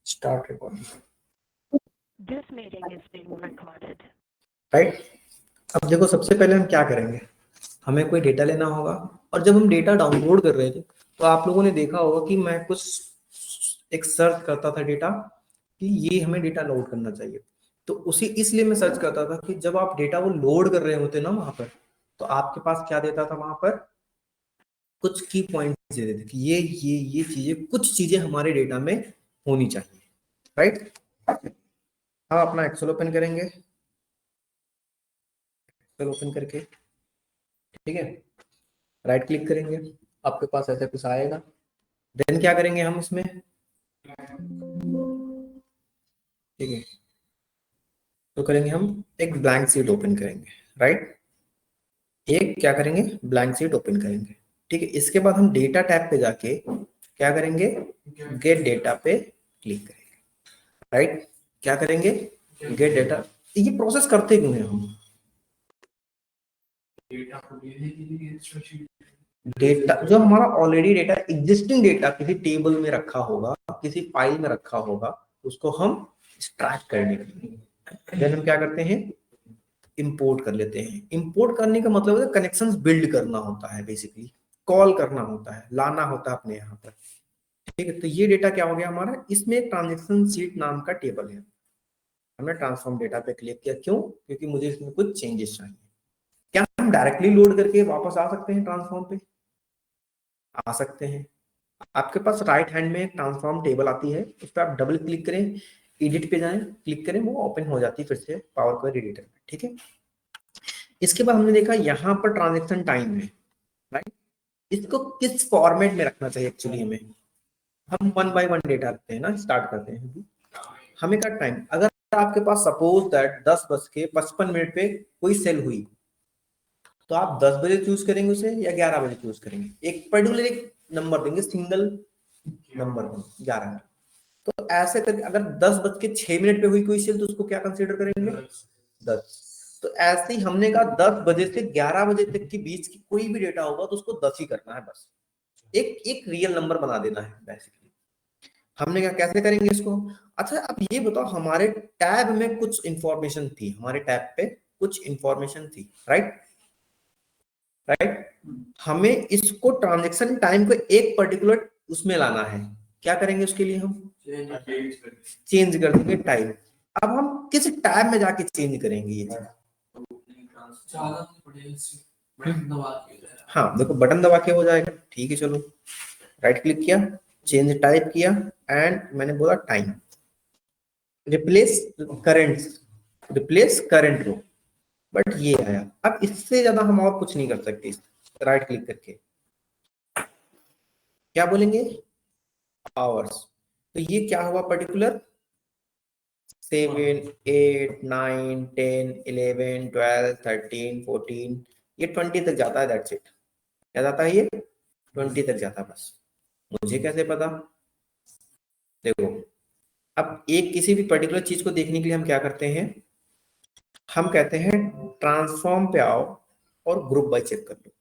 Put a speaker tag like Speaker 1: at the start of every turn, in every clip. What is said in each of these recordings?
Speaker 1: Start recording.
Speaker 2: This meeting is being recorded.
Speaker 1: Right, अब देखो सबसे पहले हम क्या करेंगे, हमें कोई डेटा लेना होगा। और जब हम डेटा डाउनलोड कर रहे थे तो आप लोगों ने देखा होगा कि मैं कुछ एक सर्च करता था डेटा कि ये हमें डेटा लोड करना चाहिए। तो उसी इसलिए मैं सर्च करता था कि जब आप डेटा वो लोड कर रहे होते ना वहां पर, तो आपके पास क्या देता था वहां पर, कुछ की पॉइंट्स दे देते कि ये चीजें, कुछ चीजें हमारे डेटा में होनी चाहिए। राइट, हम अपना एक्सेल ओपन करेंगे, एक्सेल ओपन करके ठीक है राइट क्लिक करेंगे, आपके पास ऐसा कुछ आएगा। देन क्या करेंगे हम इसमें, ठीक है, तो करेंगे हम एक ब्लैंक शीट ओपन करेंगे। राइट, एक क्या करेंगे, ब्लैंक शीट ओपन करेंगे। ठीक है, इसके बाद हम डेटा टैब पे जाके क्या करेंगे, गेट डेटा पे क्लिक करेंगे। राइट, क्या करेंगे, गेट डेटा। ये प्रोसेस करते क्यों हैं हम, डेटा जो हमारा ऑलरेडी डेटा, एग्जिस्टिंग डेटा किसी टेबल में रखा होगा, किसी फाइल में रखा होगा, उसको हम एक्सट्रैक्ट करने के लिए देन हम क्या करते हैं, इंपोर्ट कर लेते हैं। इंपोर्ट करने का मतलब है कनेक्शंस बिल्ड करना होता है, बेसिकली कॉल करना होता है, लाना होता है अपने यहाँ पर। ठीक है, तो ये डेटा क्या हो गया हमारा, इसमें ट्रांजेक्शन शीट नाम का टेबल है। हमने ट्रांसफॉर्म डेटा पे क्लिक किया, क्यों, क्योंकि मुझे इसमें कुछ चेंजेस चाहिए। क्या हम डायरेक्टली लोड करके वापस आ सकते हैं ट्रांसफॉर्म पे, आ सकते हैं। आपके पास राइट हैंड में ट्रांसफॉर्म टेबल आती है, उस पर आप डबल क्लिक करें, एडिट पे जाएं, क्लिक करें, वो ओपन हो जाती है फिर से पावर क्वेरी एडिटर में। ठीक है, इसके बाद हमने देखा यहाँ पर ट्रांजेक्शन टाइम है। राइट, इसको किस फॉर्मेट में रखना चाहिए एक्चुअली हमें, हम 1 बाय 1 डेटा रखते हैं ना, स्टार्ट करते हैं। हमें का टाइम, अगर आपके पास सपोज दैट 10:55 पे कोई सेल हुई, तो आप 10 बजे चूज करेंगे उसे या 11 बजे चूज करेंगे, एक पर्टिकुलर एक नंबर देंगे, सिंगल नंबर देंगे 11। तो ऐसे करके अगर 10:06 पे हुई कोई सेल तो उसको क्या कंसीडर करेंगे, 10। तो ऐसे ही हमने कहा 10 बजे से 11 बजे तक के बीच की कोई भी डेटा होगा तो उसको 10 ही करना है, बस एक एक रियल नंबर बना देना है बेसिकली। हमने क्या, कैसे करेंगे इसको। अच्छा अब ये बताओ, हमारे टैब में कुछ इंफॉर्मेशन थी, हमारे टैब पे कुछ इंफॉर्मेशन थी। राइट, हमें इसको ट्रांजेक्शन टाइम को एक पर्टिकुलर उसमें लाना है। क्या करेंगे उसके लिए, हम चेंज कर देंगे टाइम। अब हम किस टैब में जाके चेंज करेंगे ये चीज, हाँ देखो बटन दबा के हो जाएगा। ठीक है, चलो राइट क्लिक किया, चेंज टाइप किया, एंड मैंने बोला time, replace current row, but ये आया। अब इससे ज्यादा हम और कुछ नहीं कर सकते। राइट क्लिक करके क्या बोलेंगे, आवर्स। तो ये क्या हुआ, पर्टिकुलर 7, 8, 9, 10, 11, 12, 13, 14, ये 20 तक जाता है। दैट्स इट, क्या जाता है, ये 20 तक जाता है बस। मुझे कैसे पता, देखो अब एक किसी भी पर्टिकुलर चीज को देखने के लिए हम क्या करते हैं, हम कहते हैं ट्रांसफॉर्म पे आओ और ग्रुप बाय चेक कर लो।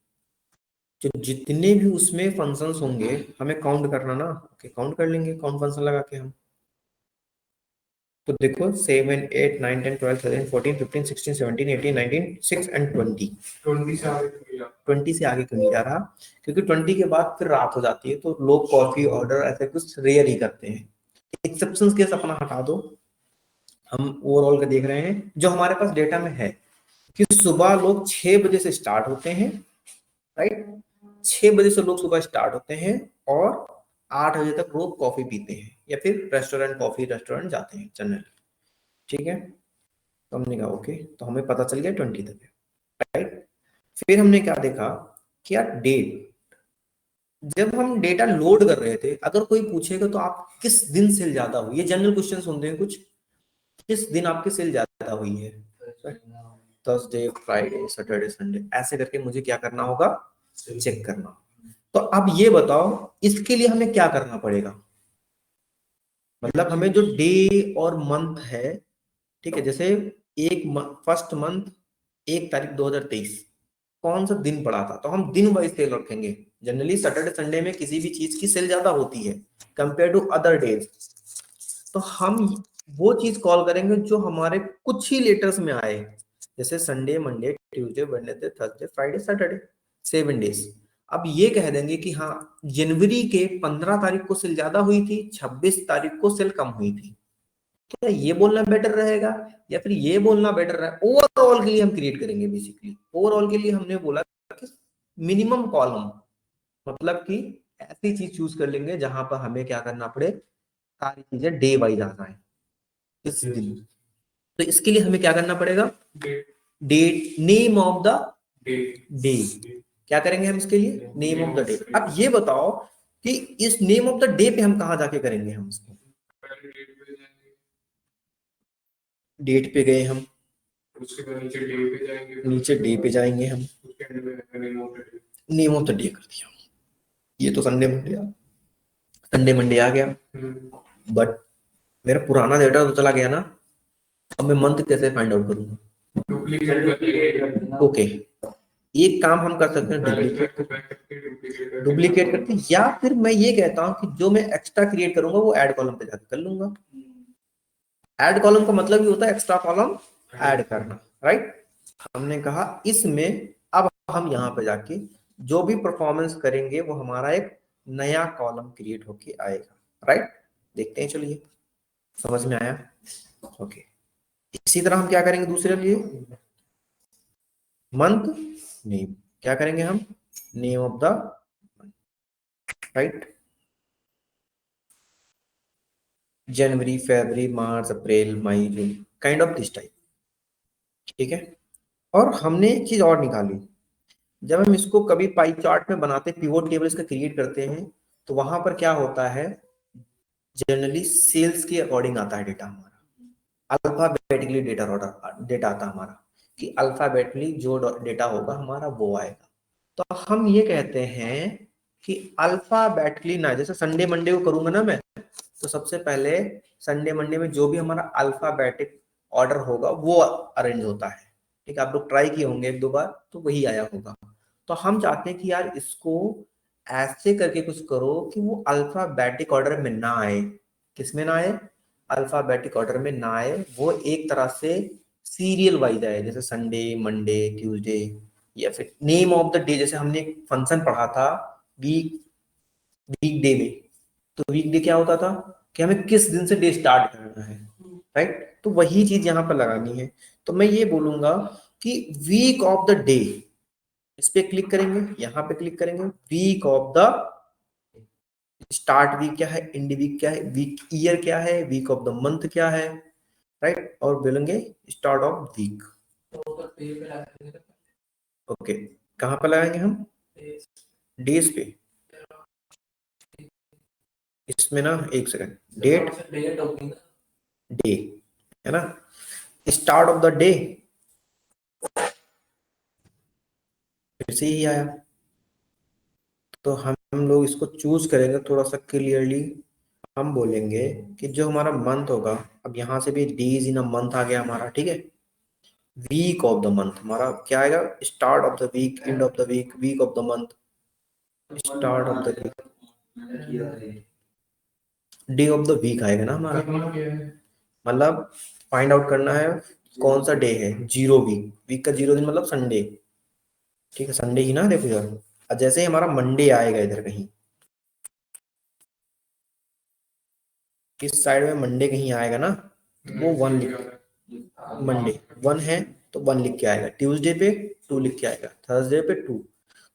Speaker 1: जो जितने भी उसमें फंक्शंस होंगे हमें काउंट करना ना, ओके काउंट कर लेंगे, काउंट फंक्शन लगा के हम। तो देखो 7, 8, 9, 10, 12, 13, 14, 15, 16, 17, 18, 19, 6 एंड 20। 20 से आगे क्यों नहीं जा रहा, क्योंकि 20 के बाद फिर रात हो जाती है तो लोग कॉफी ऑर्डर ऐसे कुछ रेयर ही करते हैं। एक्सेप्शंस केस अपना हटा दो, हम ओवरऑल का देख रहे हैं जो हमारे पास डेटा में है कि सुबह लोग 6 बजे से स्टार्ट होते हैं। राइट, 6 बजे से लोग सुबह स्टार्ट होते हैं और 8 बजे तक लोग कॉफी पीते हैं या फिर कॉफी रेस्टोरेंट जाते हैं जनरली। ठीक है, तो हमने कहा ओके, तो हमें पता चल गया 20 तक है। राइट, फिर हमने क्या देखा कि यार डेट, जब हम डेटा लोड कर रहे थे, अगर कोई पूछेगा तो आप किस दिन सेल ज्यादा हुई, ये जनरल क्वेश्चन होते हैं कुछ, किस दिन आपकी सेल ज्यादा हुई है, थर्सडे, फ्राइडे, सैटरडे, संडे, ऐसे करके मुझे क्या करना होगा, चेक करना। तो अब ये बताओ इसके लिए हमें क्या करना पड़ेगा, मतलब हमें जो डे और मंथ है, ठीक है, जैसे फर्स्ट मंथ 1 तारीख 2023 कौन सा दिन पड़ा था, तो हम दिन वाइज सेल रखेंगे। जनरली सैटरडे संडे में किसी भी चीज की सेल ज्यादा होती है कंपेयर टू अदर डेज। तो हम वो चीज कॉल करेंगे जो हमारे कुछ ही लेटर्स में आए, जैसे Sunday, Monday, Tuesday, Wednesday, Thursday, Friday, Saturday, 7 days. अब ये कह देंगे कि हाँ जनवरी के 15 तारीख को सेल ज्यादा हुई थी, 26 तारीख को सेल कम हुई थी। क्या ये बोलना बेटर रहेगा या फिर ये बोलना बेटर रहेगा? ओवरऑल के लिए हम क्रिएट करेंगे। बेसिकली ओवरऑल के लिए हमने बोला कि मिनिमम कॉलम, मतलब कि ऐसी चीज चूज कर लेंगे जहां पर हमें क्या करना पड़े, सारी चीजें डे वाइज आ जाए इस दिन। तो इसके लिए हमें क्या करना पड़ेगा, date, name of the day. क्या करेंगे हम इसके लिए, नेम ऑफ द डे। अब ये बताओ कि इस नेम ऑफ द डे पे हम कहां जाके करेंगे, हम इसको डेट पे गए हम,
Speaker 3: उसके बाद नीचे डे पे जाएंगे,
Speaker 1: नीचे डे पे जाएंगे हम,
Speaker 3: उसके अंदर में
Speaker 1: नेम ऑफ द डे कर दिया। ये तो संडे मंडे संडे मंडे आ गया, बट मेरा पुराना डेटा तो चला गया ना। अब मैं मंथ कैसे फाइंड आउट करूंगा? ओके, एक काम हम कर सकते हैं, डुप्लीकेट करके, या फिर मैं ये कहता हूं कि जो मैं एक्स्ट्रा क्रिएट करूंगा वो ऐड कॉलम पे जाके कर लूंगा। ऐड कॉलम का मतलब ही होता है एक्स्ट्रा कॉलम ऐड करना, राइट। हमने कहा इसमें अब हम यहाँ पे जाके जो भी परफॉर्मेंस करेंगे वो हमारा एक नया कॉलम क्रिएट होके आएगा, राइट। देखते हैं, चलिए, समझ में आया? ओके, इसी तरह हम क्या करेंगे दूसरे लिए, मंथ नेम, क्या करेंगे हम, नेम ऑफ द, राइट, जनवरी, फरवरी, मार्च, अप्रैल, मई, जून, काइंड ऑफ दिस टाइप, ठीक है। और हमने एक चीज और निकाली, जब हम इसको कभी पाई चार्ट में बनाते, पिवोट टेबल इसका क्रिएट करते हैं, तो वहां पर क्या होता है, जनरली सेल्स के अकॉर्डिंग आता है डेटा हमारा, अल्फाबेटिकली डेटा आता है हमारा, कि अल्फाबेटिकली जो डेटा होगा हमारा वो आएगा। तो हम ये कहते हैं कि अल्फाबेटिकली ना, जैसे संडे मंडे को करूंगा ना मैं, तो सबसे पहले संडे मंडे में जो भी हमारा अल्फाबेटिक ऑर्डर होगा वो अरेंज होता है, ठीक है। आप लोग ट्राई किए होंगे 1-2 बार, तो वही आया होगा। तो हम चाहते हैं कि यार इसको ऐसे करके कुछ करो कि वो अल्फाबेटिक ऑर्डर में ना आए। किसमें ना आए, अल्फाबेटिक ऑर्डर में ना आए, वो एक तरह से सीरियल वाइज आए, जैसे संडे, मंडे, ट्यूसडे, या फिर नेम ऑफ द डे। जैसे हमने एक फंक्शन पढ़ा था वीक डे में, तो वीक डे क्या होता था कि हमें किस दिन से डे स्टार्ट करना है, राइट। तो वही चीज यहाँ पर लगानी है। तो मैं ये बोलूंगा कि वीक ऑफ द डे, इस पे क्लिक करेंगे, यहाँ पे क्लिक करेंगे, week of the, start week क्या है, एंड वीक क्या है, वीक ईयर क्या है, वीक ऑफ द मंथ क्या है, राइट। और बोलेंगे स्टार्ट ऑफ वीक। ओके, कहाँ पे लगाएंगे हम, डेज पे। इसमें ना एक सेकंड, डेट, डे, है ना, स्टार्ट ऑफ द डे, फिर से ही आया। तो हम लोग इसको चूज करेंगे थोड़ा सा क्लियरली। हम बोलेंगे कि जो हमारा मंथ होगा, अब यहाँ से भी डेज इन अ मंथ आ गया हमारा, ठीक है। वीक ऑफ द मंथ हमारा क्या आएगा, start of the week, end of the week, week of the month, start of the week, day of the week आएगा ना हमारा। मतलब फाइंड आउट करना है कौन सा डे है, 0 वीक, वीक का 0 दिन मतलब संडे, ठीक है, संडे ही ना। देखो यार, अब जैसे ही हमारा मंडे आएगा इधर कहीं, किस साइड में मंडे कहीं आएगा ना, तो वो 1 लिख, मंडे 1 है तो 1 लिख के आएगा, ट्यूसडे पे 2 लिख के आएगा, थर्सडे पे 2।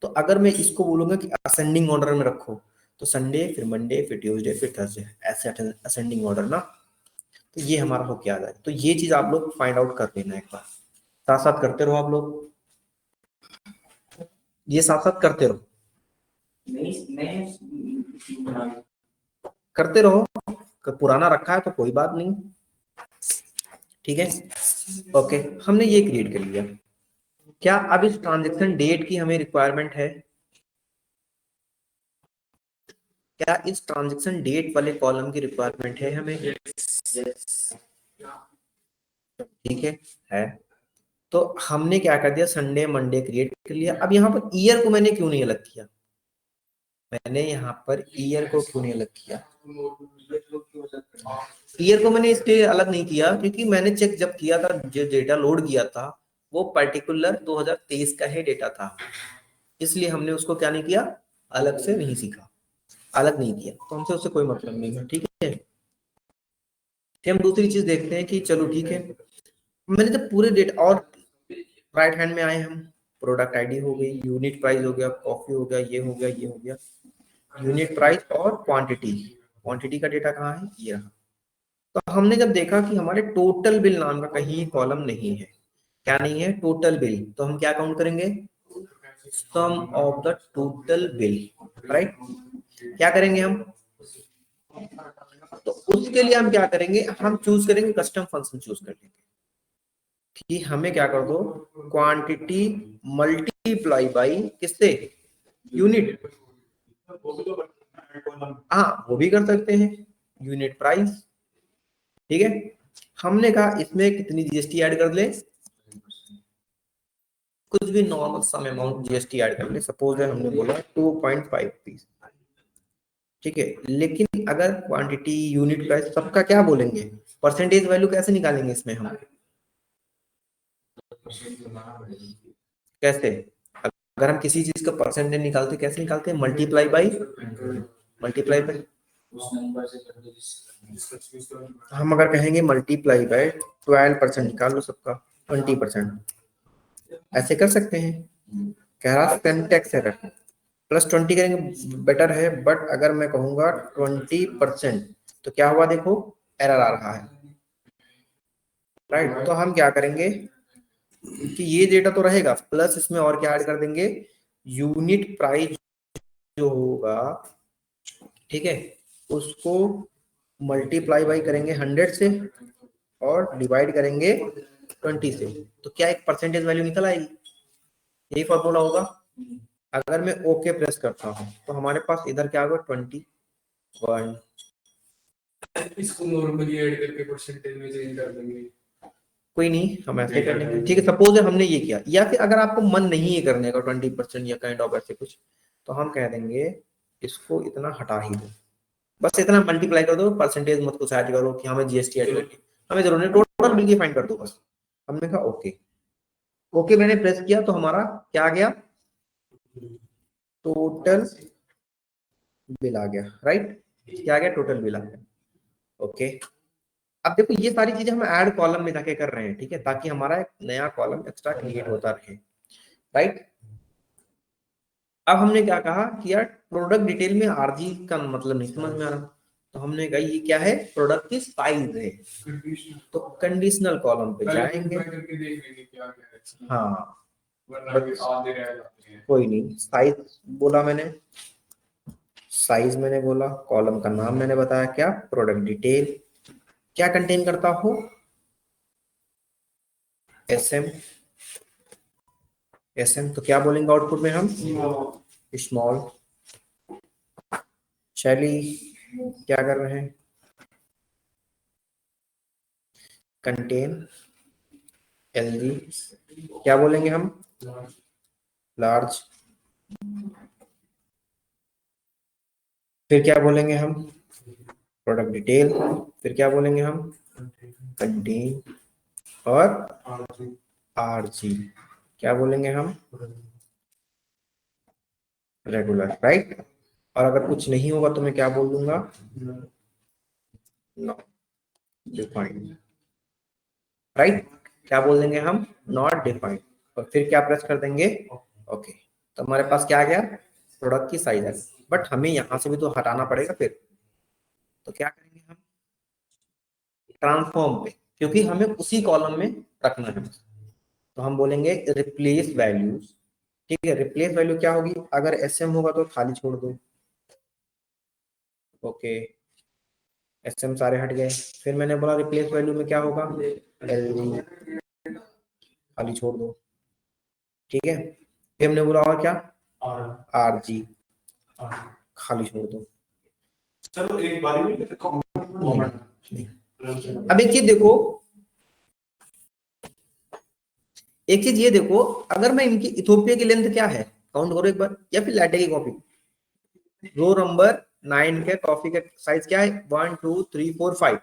Speaker 1: तो अगर मैं इसको बोलूंगा कि असेंडिंग ऑर्डर में रखो, तो संडे, फिर मंडे, फिर ट्यूसडे, फिर थर्सडे, ऐसे असेंडिंग ऑर्डर ना। तो ये हमारा हो क्या जाए। तो ये चीज आप लोग फाइंड आउट कर लेना एक बार, साथ साथ करते रहो आप लोग, ये साथ साथ करते रहो, करते रहो। पुराना रखा है तो कोई बात नहीं, ठीक है। ओके, हमने ये क्रिएट कर लिया। क्या अब इस ट्रांजैक्शन डेट की हमें रिक्वायरमेंट है? क्या इस ट्रांजैक्शन डेट वाले कॉलम की रिक्वायरमेंट है हमें? ठीक है। तो हमने क्या कर दिया, संडे मंडे क्रिएट कर लिया। अब यहाँ पर ईयर को मैंने क्यों नहीं अलग किया, मैंने यहाँ पर ईयर को क्यों नहीं अलग किया? ईयर को मैंने इसलिए अलग नहीं किया क्योंकि मैंने चेक जब किया था, जो डेटा लोड किया था वो पर्टिकुलर 2023 का ही डेटा था, इसलिए हमने उसको क्या नहीं किया, अलग से नहीं सीखा, अलग नहीं किया, तो हमसे उससे कोई मतलब नहीं है। ठीक है, फिर हम दूसरी चीज देखते हैं कि चलो ठीक है, मैंने जब पूरे डेटा और राइट हैंड में आए हम, प्रोडक्ट आईडी हो गई, यूनिट प्राइस हो गया, कॉफी हो गया, ये हो गया, ये हो गया, यूनिट प्राइस और क्वांटिटी, क्वांटिटी का डेटा कहाँ है, ये रहा। तो हमने जब देखा कि हमारे टोटल बिल नाम का कहीं कॉलम नहीं है, क्या नहीं है, टोटल बिल, तो हम क्या काउंट करेंगे, sum of the total bill, right. क्या करेंगे हम, तो उसके लिए हम क्या करेंगे, हम चूज करेंगे कस्टम फंक्शन चूज कर लेंगे कि हमें क्या कर दो, क्वांटिटी मल्टीप्लाई बाई किससे, यूनिट, हाँ वो भी कर सकते हैं, यूनिट प्राइस। ठीक है, हमने कहा इसमें कितनी जीएसटी ऐड कर ले, कुछ भी normal sum amount GST add कर ले, सपोज है हमने बोला 2.5 रुपीज। ठीक है, लेकिन अगर क्वांटिटी यूनिट प्राइस सबका क्या बोलेंगे, परसेंटेज वैल्यू कैसे निकालेंगे इसमें हम, कैसे, अगर हम किसी चीज का परसेंटेज निकालते कैसे निकालते हैं, मल्टीप्लाई बाई, मल्टीप्लाई बाई, हम अगर कहेंगे मल्टीप्लाई बाय 12% निकाल लो सबका, 20%, ऐसे कर सकते हैं। कह रहा सिंटैक्स एरर, +20 करेंगे बेटर है, बट अगर मैं कहूंगा 20% तो क्या हुआ, देखो एरर आ रहा है, राइट। तो हम क्या करेंगे कि ये डेटा तो रहेगा, प्लस इसमें और क्या ऐड कर देंगे, यूनिट प्राइस जो होगा, ठीक है, उसको मल्टीप्लाई बाई करेंगे 100 से और डिवाइड करेंगे 20 से, तो क्या एक परसेंटेज वैल्यू निकल आएगी, यही फॉर्मूला होगा। अगर मैं ओके प्रेस करता हूं तो हमारे पास इधर क्या होगा, 21,
Speaker 3: इसको नॉर्मली ऐड करके परसेंटेज में चेंज कर देंगे।
Speaker 1: कोई नहीं, हम ऐसे कर लेंगे। ठीक है, सपोज है हमने ये किया, या फिर अगर आपको मन नहीं है करने का 20% या काइंड ऑफ ऐसे कुछ, तो हम कह देंगे इसको इतना हटा ही दो, बस इतना मल्टीप्लाई कर दो, परसेंटेज मत कुछ ऐड करो कि हमें जीएसटी ऐड करनी, हमें जरूरत नहीं, टोटल बिल की फाइंड कर दो बस। हमने कहा ओके, ओके मैंने प्रेस किया तो हमारा क्या आ गया, टोटल बिल आ गया, राइट, क्या आ गया, टोटल बिल आ गया। ओके, अब देखो ये सारी चीजें हम ऐड कॉलम में जाके कर रहे हैं, ठीक है, ताकि हमारा एक नया कॉलम एक्स्ट्रा क्रिएट होता रहे, राइट। अब हमने क्या कहा कि यार प्रोडक्ट डिटेल में आरजी का मतलब नहीं समझ में आ रहा, तो हमने कहा ये क्या है, प्रोडक्ट की साइज है, तो कंडीशनल कॉलम पे जाएंगे, हाँ कोई नहीं, साइज बोला मैंने, साइज मैंने बोला, कॉलम का नाम मैंने बताया क्या, प्रोडक्ट डिटेल, क्या कंटेन करता हो, एसएम, एसएम, तो क्या बोलेंगे आउटपुट में हम, स्मॉल। चलिए क्या कर रहे हैं, कंटेन एलजी, क्या बोलेंगे हम, लार्ज, फिर क्या बोलेंगे हम, प्रोडक्ट डिटेल, फिर क्या बोलेंगे हम, कंटेन, और आरजी, क्या बोलेंगे हम, रेगुलर, राइट। और अगर कुछ नहीं होगा तो मैं क्या बोल दूंगा, नॉट डिफाइंड, राइट, क्या बोल देंगे हम, नॉट डिफाइंड, और फिर क्या प्रेस कर देंगे, ओके। तो हमारे पास क्या आ गया, प्रोडक्ट की साइज है, बट हमें यहां से भी तो हटाना पड़ेगा फिर, तो क्या करेंगे हम, ट्रांसफॉर्म पे, क्योंकि हमें उसी कॉलम में रखना है, तो हम बोलेंगे रिप्लेस वैल्यूज। ठीक है, रिप्लेस वैल्यू क्या होगी, अगर एसएम होगा तो खाली छोड़ दो, ओके, एसएम सारे हट गए। फिर मैंने बोला रिप्लेस वैल्यू में क्या होगा, एलजी, खाली छोड़ दो, ठीक है। फिर हमने बोला और क्या, आरजी, खाली छोड़ दो।
Speaker 4: चलो एक बारी में
Speaker 1: अब एक चीज देखो, एक चीज ये देखो, अगर मैं इनकी इथोपिया की लेंथ क्या है, काउंट करो एक बार, या फिर लैटे की कॉपी, रो नंबर 9 के कॉफी का साइज क्या है 1 2 3 4 5,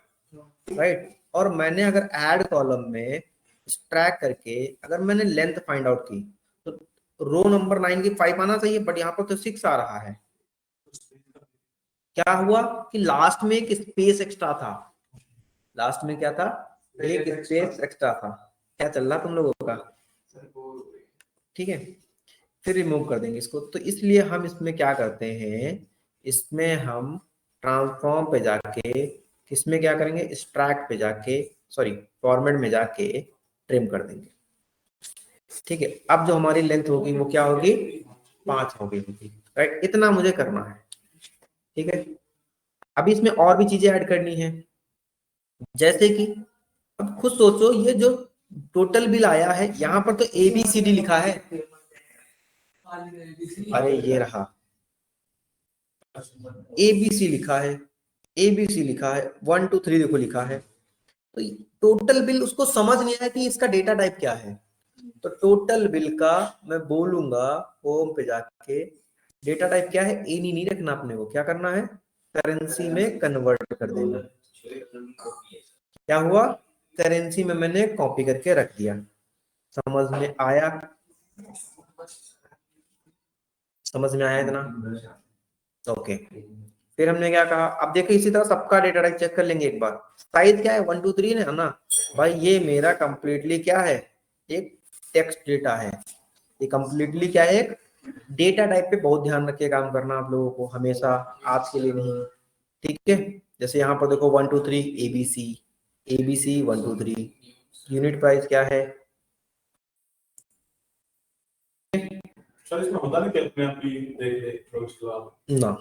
Speaker 1: राइट। और मैंने अगर ऐड कॉलम में ट्रैक करके अगर मैंने लेंथ फाइंड आउट की तो रो नंबर 9 की 5 आना चाहिए, बट यहाँ पर तो 6 आ रहा है। क्या हुआ कि लास्ट में एक स्पेस एक्स्ट्रा था, लास्ट में क्या था, एक स्पेस एक्स्ट्रा था। क्या चल रहा तुम लोगों का? ठीक है, फिर रिमूव कर देंगे इसको। तो इसलिए हम इसमें क्या करते हैं, इसमें हम ट्रांसफॉर्म पे जाके किसमें क्या करेंगे, एक्सट्रैक्ट पे जाके, सॉरी फॉर्मेट में जाके ट्रिम कर देंगे। ठीक है, अब जो हमारी लेंथ होगी वो क्या होगी, 5 होगी, राइट। इतना मुझे करना है। ठीक है, अभी इसमें और भी चीजें ऐड करनी है, जैसे कि अब खुद सोचो, ये जो टोटल बिल आया है यहाँ पर तो ABCD लिखा है, अरे ये रहा ABC लिखा है, ABC लिखा है, 1 2 3 देखो लिखा है। तो टोटल बिल उसको समझ नहीं आया कि इसका डेटा टाइप क्या है। तो टोटल बिल का मैं बोलूंगा होम पे जाके डेटा टाइप क्या है, एनी नहीं रखना अपने को, क्या करना है, करेंसी में कन्वर्ट कर देना। क्या हुआ, करेंसी में मैंने कॉपी करके रख दिया। समझ में आया, समझ में आया इतना? ओके, फिर हमने क्या कहा, अब देखिए इसी तरह सबका डेटा टाइप चेक कर लेंगे एक बार। साइज क्या है 1 2 3 है ना भाई, ये मेरा कंप्लीटली क्या है, एक टेक्स्ट डेटा है। ये कंप्लीटली क्या है, एक डेटा टाइप पे बहुत ध्यान रख के काम करना आप लोगों को हमेशा, आज के लिए नहीं। ठीक है, जैसे यहाँ पर देखो 1 2 3 ABC, ABC 1 2 3, यूनिट प्राइस क्या है,
Speaker 4: सर इसमें होता नहीं कि अपने आप ही देख ले तो आप
Speaker 1: ना।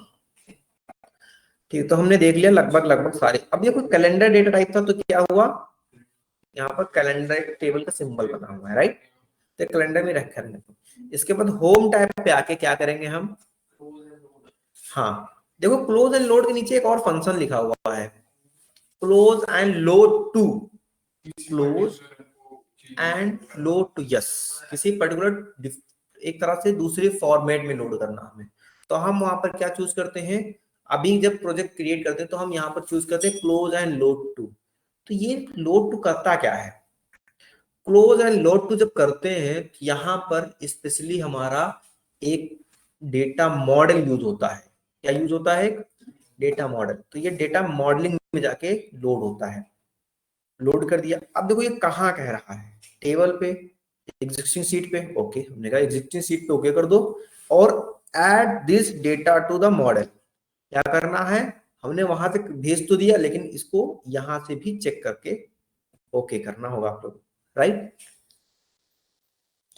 Speaker 1: ठीक, तो हमने देख लिया लगभग सारे। अब ये कोई कैलेंडर डेटा टाइप था, तो क्या हुआ, यहाँ पर कैलेंडर टेबल का सिंबल बना हुआ है, राइट। तो कैलेंडर में रख कर, इसके बाद होम टैब पे आके क्या करेंगे हम, हाँ देखो क्लोज एंड लोड के नीचे एक और फंक्शन लिखा हुआ है, close and load to, close and load to, yes, किसी पर्टिकुलर एक तरह से दूसरे फॉर्मेट में लोड करना हमें। तो हम वहां पर क्या चूज करते हैं, अभी जब प्रोजेक्ट क्रिएट करते हैं तो हम यहाँ पर चूज करते हैं क्लोज एंड लोड टू। तो ये लोड टू करता क्या है, क्लोज एंड लोड टू जब करते हैं यहाँ पर स्पेशली हमारा एक डेटा मॉडल यूज होता है। क्या यूज होता है, एक डेटा मॉडल। तो ये डेटा मॉडलिंग में जाके लोड होता है, लोड कर दिया। अब देखो ये कहाँ कह रहा है, टेबल पे, एग्जिस्टिंग सीट पे, ओके हमने कहा एग्जिस्टिंग सीट पे ओके कर दो, और add this data to the model. क्या करना है, हमने वहां से भेज तो दिया, लेकिन इसको यहां से भी चेक करके ओके करना होगा आप लोग, राइट।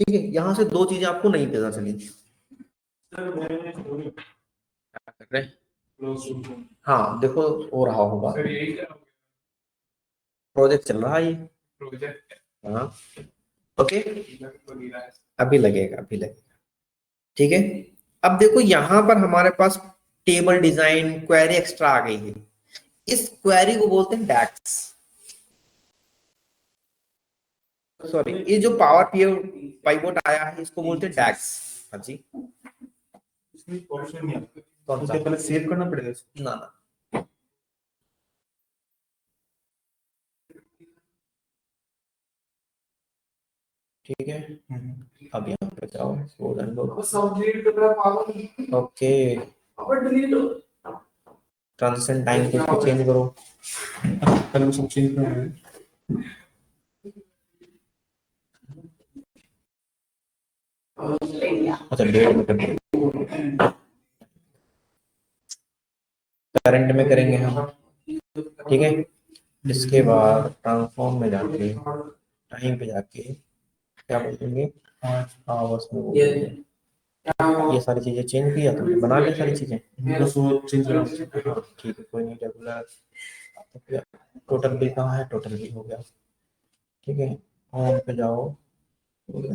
Speaker 1: ठीक है, यहां से दो चीजें आपको नहीं पता चली।
Speaker 4: सर मैंने
Speaker 1: क्या कर रहे हैं,
Speaker 4: क्लोज टू
Speaker 1: हाँ देखो हो रहा होगा,
Speaker 3: सर यही क्या
Speaker 1: प्रोजेक्ट चल रहा है ये,
Speaker 3: प्रोजेक्ट
Speaker 1: हाँ ओके,
Speaker 3: तो नहीं रहा है।
Speaker 1: अभी लगेगा, अभी लगेगा। ठीक है, अब देखो यहां पर हमारे पास टेबल डिजाइन क्वेरी एक्स्ट्रा आ गई है। इस क्वेरी को बोलते हैं डैक्स, सॉरी ये जो पावर पाइवोट आया है इसको बोलते हैं डैक्स। हाँ जी,
Speaker 4: इसमें ऑप्शन नहीं आता,
Speaker 1: कौन सा,
Speaker 4: उससे पहले सेव करना पड़ेगा इसको।
Speaker 1: ना ना, ठीक है, अब यहाँ पे जाओ, ओके, ट्रांजिशन टाइम को चेंज करो,
Speaker 4: पहले सब चेंज करना है।
Speaker 1: अच्छा डेट में कर, करंट में करेंगे हम। ठीक है, इसके बाद ट्रांसफॉर्म में जाके टाइम पे जाके क्या बोलेंगे, 5 आवर्स में बोलेंगे। ये सारी चीजें चेंज किया तो बना लिया सारी चीजें,
Speaker 4: बस वो चेंज करना है।
Speaker 1: हाँ ठीक है, कोई नहीं, रेगुलर। टोटल बिल कहाँ है, टोटल बिल हो गया। ठीक है, होम पे जाओ,
Speaker 4: पहले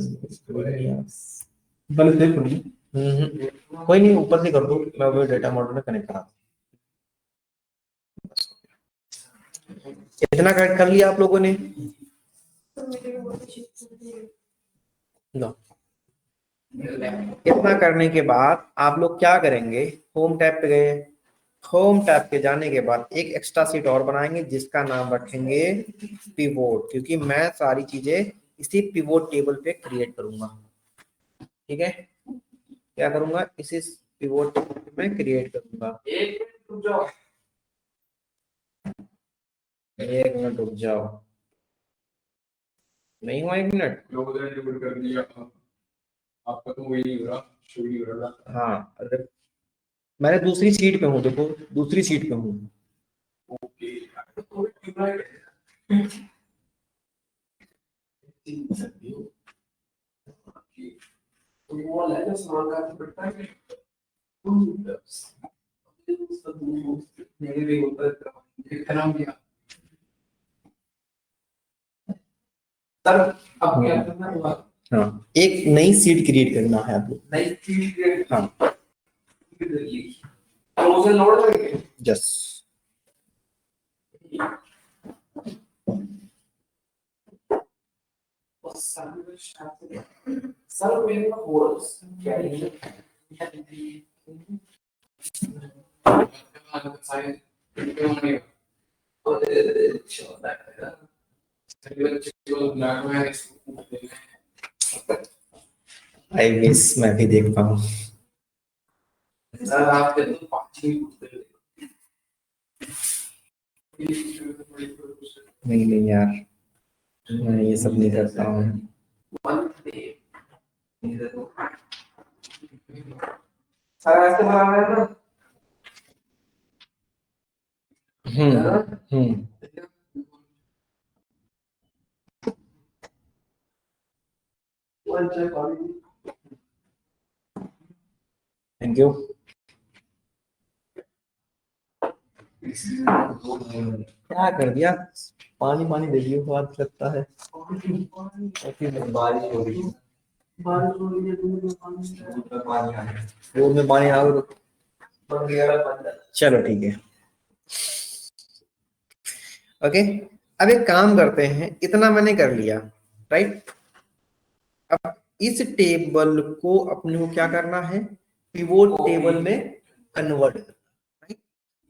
Speaker 4: सेव कर लीजिए।
Speaker 1: कोई नहीं, ऊपर से कर दो, मैं वो डेटा मॉडल में कनेक्ट करा दूं। इतना कर लिया आप लोगों ने, लो इतना करने के बाद आप लोग क्या करेंगे, होम टैब पे गए, होम टैब के जाने के बाद एक एक्स्ट्रा सीट और बनाएंगे जिसका नाम रखेंगे पिवोट, क्योंकि मैं सारी चीजें इसी पिवोट टेबल पे क्रिएट करूंगा। ठीक है, क्या करूंगा, इसी पिवोट टेबल पे मैं क्रिएट करूंगा।
Speaker 3: एक मिनट रुक जाओ।
Speaker 1: 1 मिनट रुक जाओ, नहीं हुआ 1 मिनट।
Speaker 3: लोगों ने रिपोर्ट कर दिया, आपका तो वही नहीं हो रहा, शो नहीं हो रहा।
Speaker 1: हाँ, अरे मैंने दूसरी सीट पे हूँ, देखो दूसरी सीट पे हूँ।
Speaker 3: ओके, तो ट्यूबलाइट तो वो वाला है जो सामान का पड़ता है, मेरे भी होता है खराब गया। सर अब क्या करना है?
Speaker 1: हाँ, एक नई सीट क्रिएट करना है आप लोग।
Speaker 3: नई चीज,
Speaker 1: हाँ,
Speaker 3: तो उसे लोड करेंगे।
Speaker 1: जस
Speaker 3: सर मेरे को बोल क्या है?
Speaker 1: आई विश मैं भी देख पाऊँ।
Speaker 3: सर आप तो पाँच
Speaker 1: नहीं नहीं यार, मैं ये सब नहीं करता हूँ।
Speaker 3: सर ऐसे बना रहे हैं ना?
Speaker 1: हम्म। Thank you. क्या कर दिया, पानी पानी दे दियो, स्वाद लगता है। बारिश हो रही है, रोड में पानी आ गया। चलो ठीक है, ओके। अब एक काम करते हैं, इतना मैंने कर लिया, राइट। अब इस टेबल को अपने को क्या करना है, पिवोट टेबल में कन्वर्ट करना, राइट।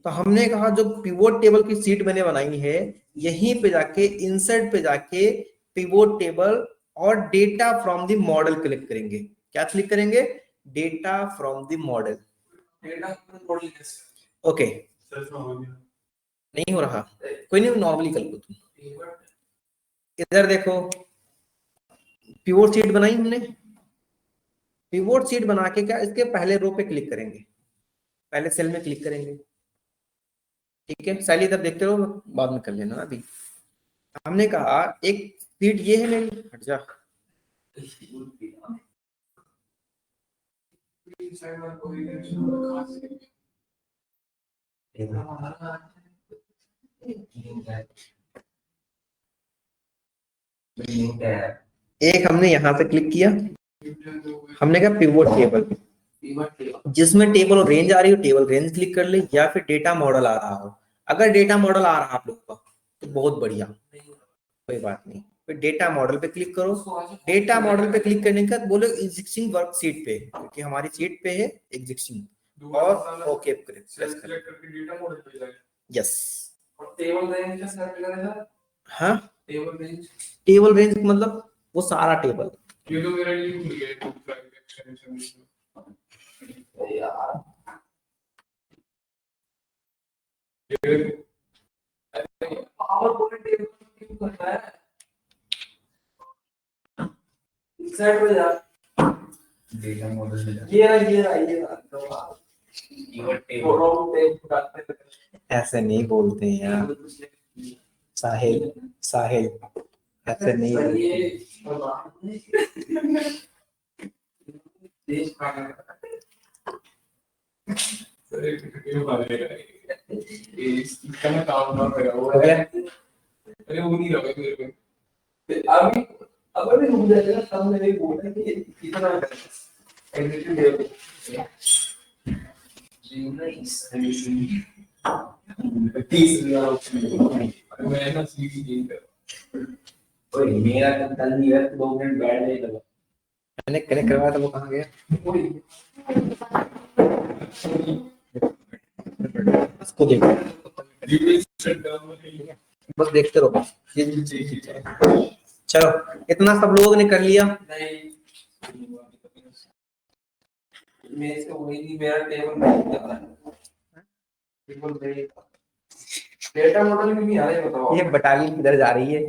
Speaker 1: तो हमने कहा जो पिवोट टेबल की सीट मैंने बनाई है, यहीं पे जाके इंसर्ट पे जाके पिवोट टेबल और data from the model click करेंगे। क्या क्लिक करेंगे, data from the model. Okay, नहीं हो रहा, कोई नहीं, नॉर्मली कर लो तुम। इधर देखो, पिवोट सीट बनाई हमने। पिवोट सीट बना के क्या, इसके पहले रो पे क्लिक करेंगे, पहले सेल में क्लिक करेंगे। ठीक है, शैली इधर देखते रहो, बाद में कर लेना ना। अभी हमने कहा एक सीट ये है मेरी, हट जा। एक हमने यहाँ पे क्लिक किया, हमने कहा पिवोट टेबल, जिसमें टेबल और रेंज आ रही हो टेबल रेंज क्लिक कर ले, या फिर डेटा मॉडल आ रहा हो। अगर डेटा मॉडल आ रहा है आप लोग का तो बहुत बढ़िया, कोई बात नहीं, फिर डेटा मॉडल पे क्लिक करो। डेटा मॉडल पे क्लिक करने के बाद बोलो एग्जिस्टिंग वर्क सीट पे, क्योंकि हमारी सीट पे है एग्जिस्टिंग, और ओके प्रेस कर। यस,
Speaker 3: टेबल रेंज का सेलेक्ट करें।
Speaker 1: हाँ,
Speaker 3: टेबल रेंज,
Speaker 1: टेबल रेंज मतलब वो सारा टेबल।
Speaker 3: ये तो मेरा लिए खुल गया टू फाइव एक्सटेंशन यार। पावर पॉइंट टेबल क्यों करता है? इस साइड पे जा,
Speaker 4: डेटा मॉडल में
Speaker 3: ये
Speaker 1: ऐसे नहीं बोलते हैं यार, साहिल साहिल, ऐसे नहीं बोलते। हो गया?
Speaker 3: अरे वो नहीं लगा मेरे को अभी। अगर भी रुक जाएगा तब मैंने बोला कि इतना एग्जीक्यूट दे मैं ना सीधी गेम कर।
Speaker 1: ओए मेरा कल नहीं है, 2 मिनट बैठ नहीं लगा, मैंने कनेक्ट करवाया था, वो कहाँ गया? इसको देखो,
Speaker 4: नहीं
Speaker 1: बस देखते रहो। चलो इतना सब लोगों ने कर लिया।
Speaker 3: मेरे से वही नहीं, मेरा टेबल नहीं जा रहा है, बिल्कुल नहीं। डेटा मॉडल में नहीं आ रहा है, बताओ
Speaker 1: ये बटालियन किधर जा रही है?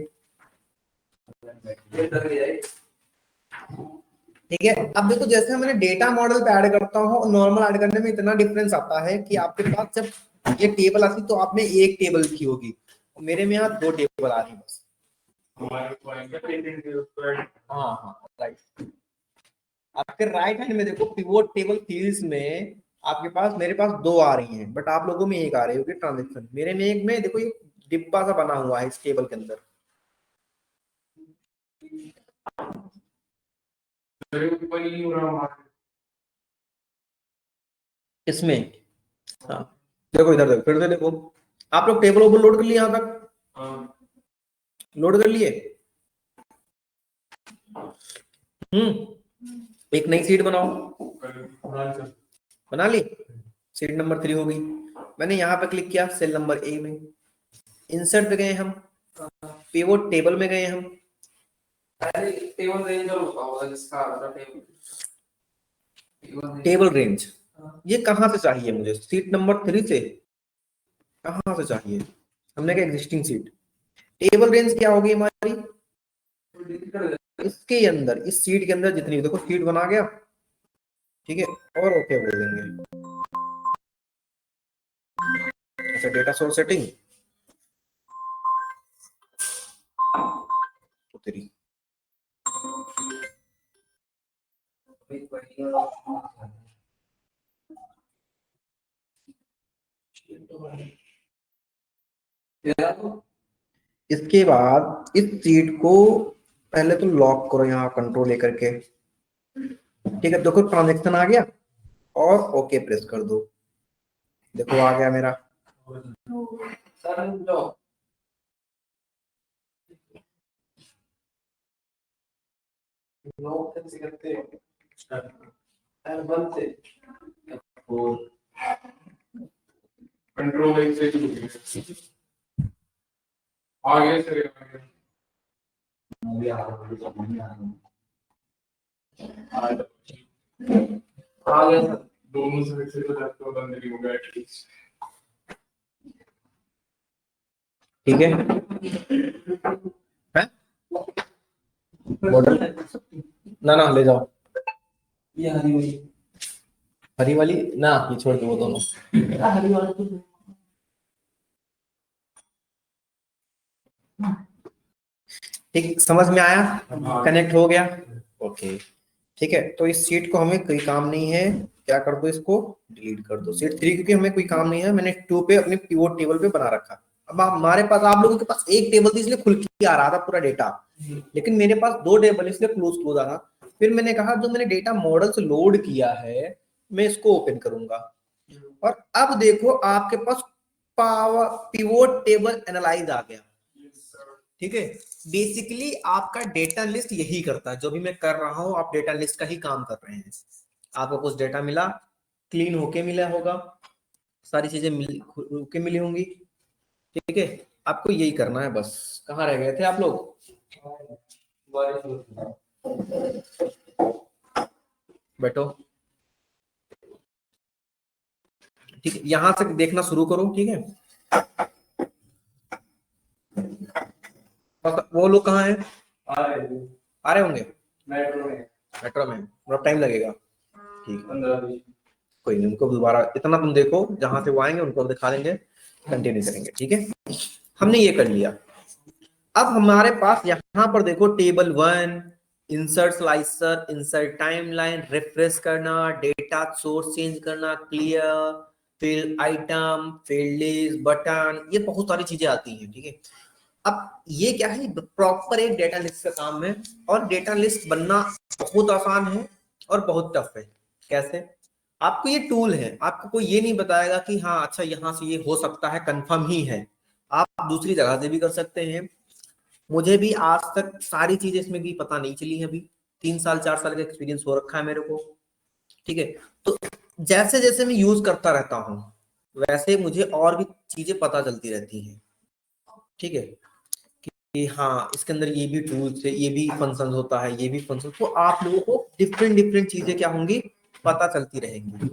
Speaker 3: ये डर गया है।
Speaker 1: ठीक है, अब देखो जैसे मैंने डेटा मॉडल पे ऐड करता हूँ और नॉर्मल ऐड करने में इतना डिफरेंस आता है कि आपके पास जब ये टेबल आती तो आप में एक टेबल लिखी होगी, मेरे में यहाँ 2 टेबल आ रही है बस। हाँ हाँ राइट। आपके राइट हैंड में देखो पिवोट टेबल फील्ड्स में आपके पास, मेरे पास 2 आ रही हैं, बट आप लोगों में एक आ रही होगी ट्रांजेक्शन। मेरे में एक में देखो ये डिब्बा सा बना हुआ है इस टेबल के अंदर। इसमें हाँ देखो, इधर देखो, फिर से देखो, आप लोग टेबल ओवर लोड कर लिए, यहाँ तक लोड कर लिए। एक नई सीट बनाओ, बना ली, सीट नंबर 3 होगी। मैंने यहाँ पे क्लिक किया सेल नंबर ए में, इंसर्ट पे गए हम, पिवोट टेबल में गए हम।
Speaker 3: अरे टेबल रेंज और होगा जिसका
Speaker 1: टेबल रेंज ये कहाँ से चाहिए मुझे? सीट नंबर 3 से कहाँ से चाहिए? हमने कहा एग्जिस्टिंग सीट। टेबल रेंज क्या होगी हमारी? इसके अंदर, इस सीट के अंदर जितनी, देखो सीट बना गया, ठीक है, और ओके बोल देंगे। अच्छा डेटा सोर्स सेटिंग तेरी, इसके बाद इस सीट को पहले तो लॉक करो यहाँ कंट्रोल लेकर के, ठीक है। देखो ट्रांजेक्शन आ गया और ओके प्रेस कर दो, देखो आ गया मेरा।
Speaker 3: सर लो लोग कैसे करते हैं L1 से
Speaker 4: कंट्रोल एक से आगे से
Speaker 3: आगे सर
Speaker 4: दोनों से से तो बंद नहीं होगा एटलीस्ट।
Speaker 1: ठीक है, हैं? बॉर्डर ना ले जाओ,
Speaker 3: ये हरी हुई
Speaker 1: हरी वाली ना, ये छोड़ दो वो दोनों।
Speaker 3: हरी वाली
Speaker 1: ठीक, समझ में आया, कनेक्ट हो गया, ओके। ठीक है, तो इस सीट को हमें कोई काम नहीं है, क्या कर दो, इसको डिलीट कर दो। सीट 3 क्योंकि हमें कोई काम नहीं है, मैंने 2 पे अपने पिवोट टेबल पे बना रखा। अब हमारे पास, आप लोगों के पास एक टेबल थी इसलिए खुल के आ रहा था पूरा डेटा, लेकिन मेरे पास 2 टेबल इसलिए क्लोज आ रहा। फिर मैंने कहा जो मैंने डेटा मॉडल से लोड किया है मैं इसको ओपन करूंगा, और अब देखो आपके पास पावर पिवोट टेबल एनालाइज आ गया। ठीक है, बेसिकली आपका डेटा लिस्ट यही करता है, जो भी मैं कर रहा हूं आप डेटा लिस्ट का ही काम कर रहे हैं। आपको कुछ डेटा मिला, क्लीन होके मिला होगा, सारी चीजें होके मिली होंगी, ठीक है। आपको यही करना है बस। कहाँ रह गए थे आप लोग? बैठो, ठीक है, यहां से देखना शुरू करो, ठीक है। वो लोग कहाँ हैं? आ रहे होंगे मेट्रो में, थोड़ा टाइम लगेगा, ठीक है, कोई नहीं, उनको दोबारा इतना तुम देखो, जहां से वो आएंगे उनको दिखा देंगे, कंटिन्यू करेंगे, ठीक है। हमने ये कर लिया। अब हमारे पास यहाँ पर देखो table 1, insert slicer, insert timeline, refresh करना, डेटा सोर्स चेंज करना, clear, field item, field list, button, ये बहुत सारी चीजें आती हैं, ठीक है। अब ये क्या है, प्रॉपर एक डेटा लिस्ट का काम है, और डेटा लिस्ट बनना बहुत आसान है और बहुत टफ है। कैसे? आपको ये टूल है, आपको कोई ये नहीं बताएगा कि हाँ अच्छा यहाँ से ये हो सकता है, कंफर्म ही है। आप दूसरी जगह से भी कर सकते हैं। मुझे भी आज तक सारी चीजें इसमें की पता नहीं चली है, अभी 3 साल 4 साल का एक्सपीरियंस हो रखा है मेरे को, ठीक है। तो जैसे जैसे मैं यूज करता रहता हूँ वैसे मुझे और भी चीजें पता चलती रहती हैं, ठीक है, कि हाँ इसके अंदर ये भी टूल्स है, ये भी फंक्शन होता है, ये भी फंक्शन, तो आप लोगों को डिफरेंट डिफरेंट चीजें क्या होंगी, पता चलती रहेंगी।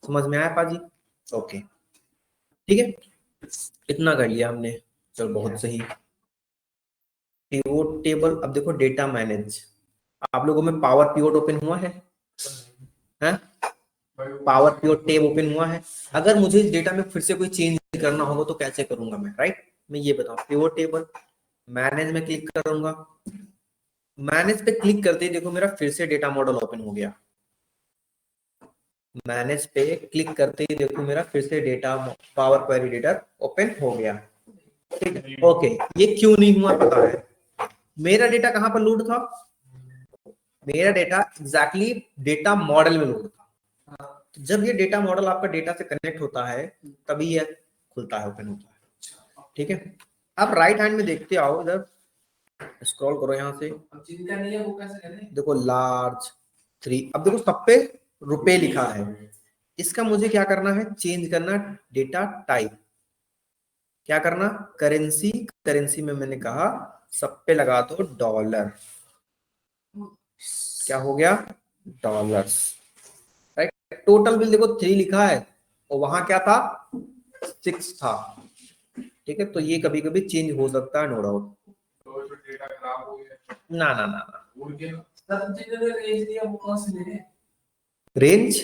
Speaker 1: समझ में आया पाजी? ओके, ठीक है, इतना कर लिया हमने, चलो बहुत सही। पिवोट टेबल, अब देखो डेटा मैनेज, आप लोगों में पावर पिवोट ओपन हुआ है? पावर पिवोट टेब ओपन हुआ है? अगर मुझे इस डेटा में फिर से कोई चेंज करना होगा तो कैसे करूंगा मैं, राइट? मैं ये बताऊं, पिवोट टेबल मैनेज में क्लिक करूंगा, मैनेज पे क्लिक करते ही देखो मेरा फिर से डेटा मॉडल ओपन हो गया। मैनेज पे क्लिक करते ही देखो मेरा फिर से data power query editor open हो गया, ठीक है। ओके, ये क्यों नहीं हुआ पता है? मेरा डेटा कहां पर लोड था? मेरा डेटा एग्जैक्टली डेटा मॉडल में लोड था। तो जब ये डेटा मॉडल आपका डेटा से कनेक्ट होता है तभी ये खुलता है, ओपन होता है, ठीक है। अब राइट हैंड में देखते आओ, इधर स्क्रॉल करो यहाँ से,
Speaker 3: चिंता नहीं है, वो कैसे करें?
Speaker 1: देखो लार्ज 3, अब देखो सब पे रुपए लिखा है, इसका मुझे क्या करना है, चेंज करना डेटा टाइप, क्या करना, करेंसी, करेंसी में मैंने कहा सब पे लगा दो डॉलर, क्या हो गया, डॉलर्स, राइट। टोटल बिल देखो 3 लिखा है और वहां क्या था, 6 था, ठीक है। तो ये कभी कभी चेंज हो सकता है, नो डाउट।
Speaker 3: तो जो डेटा खराब हो गया,
Speaker 1: ना ना ना ना,
Speaker 3: उड़ गया, सब चीजें ने रेंज दिया, वो कहां से ले?
Speaker 1: रेंज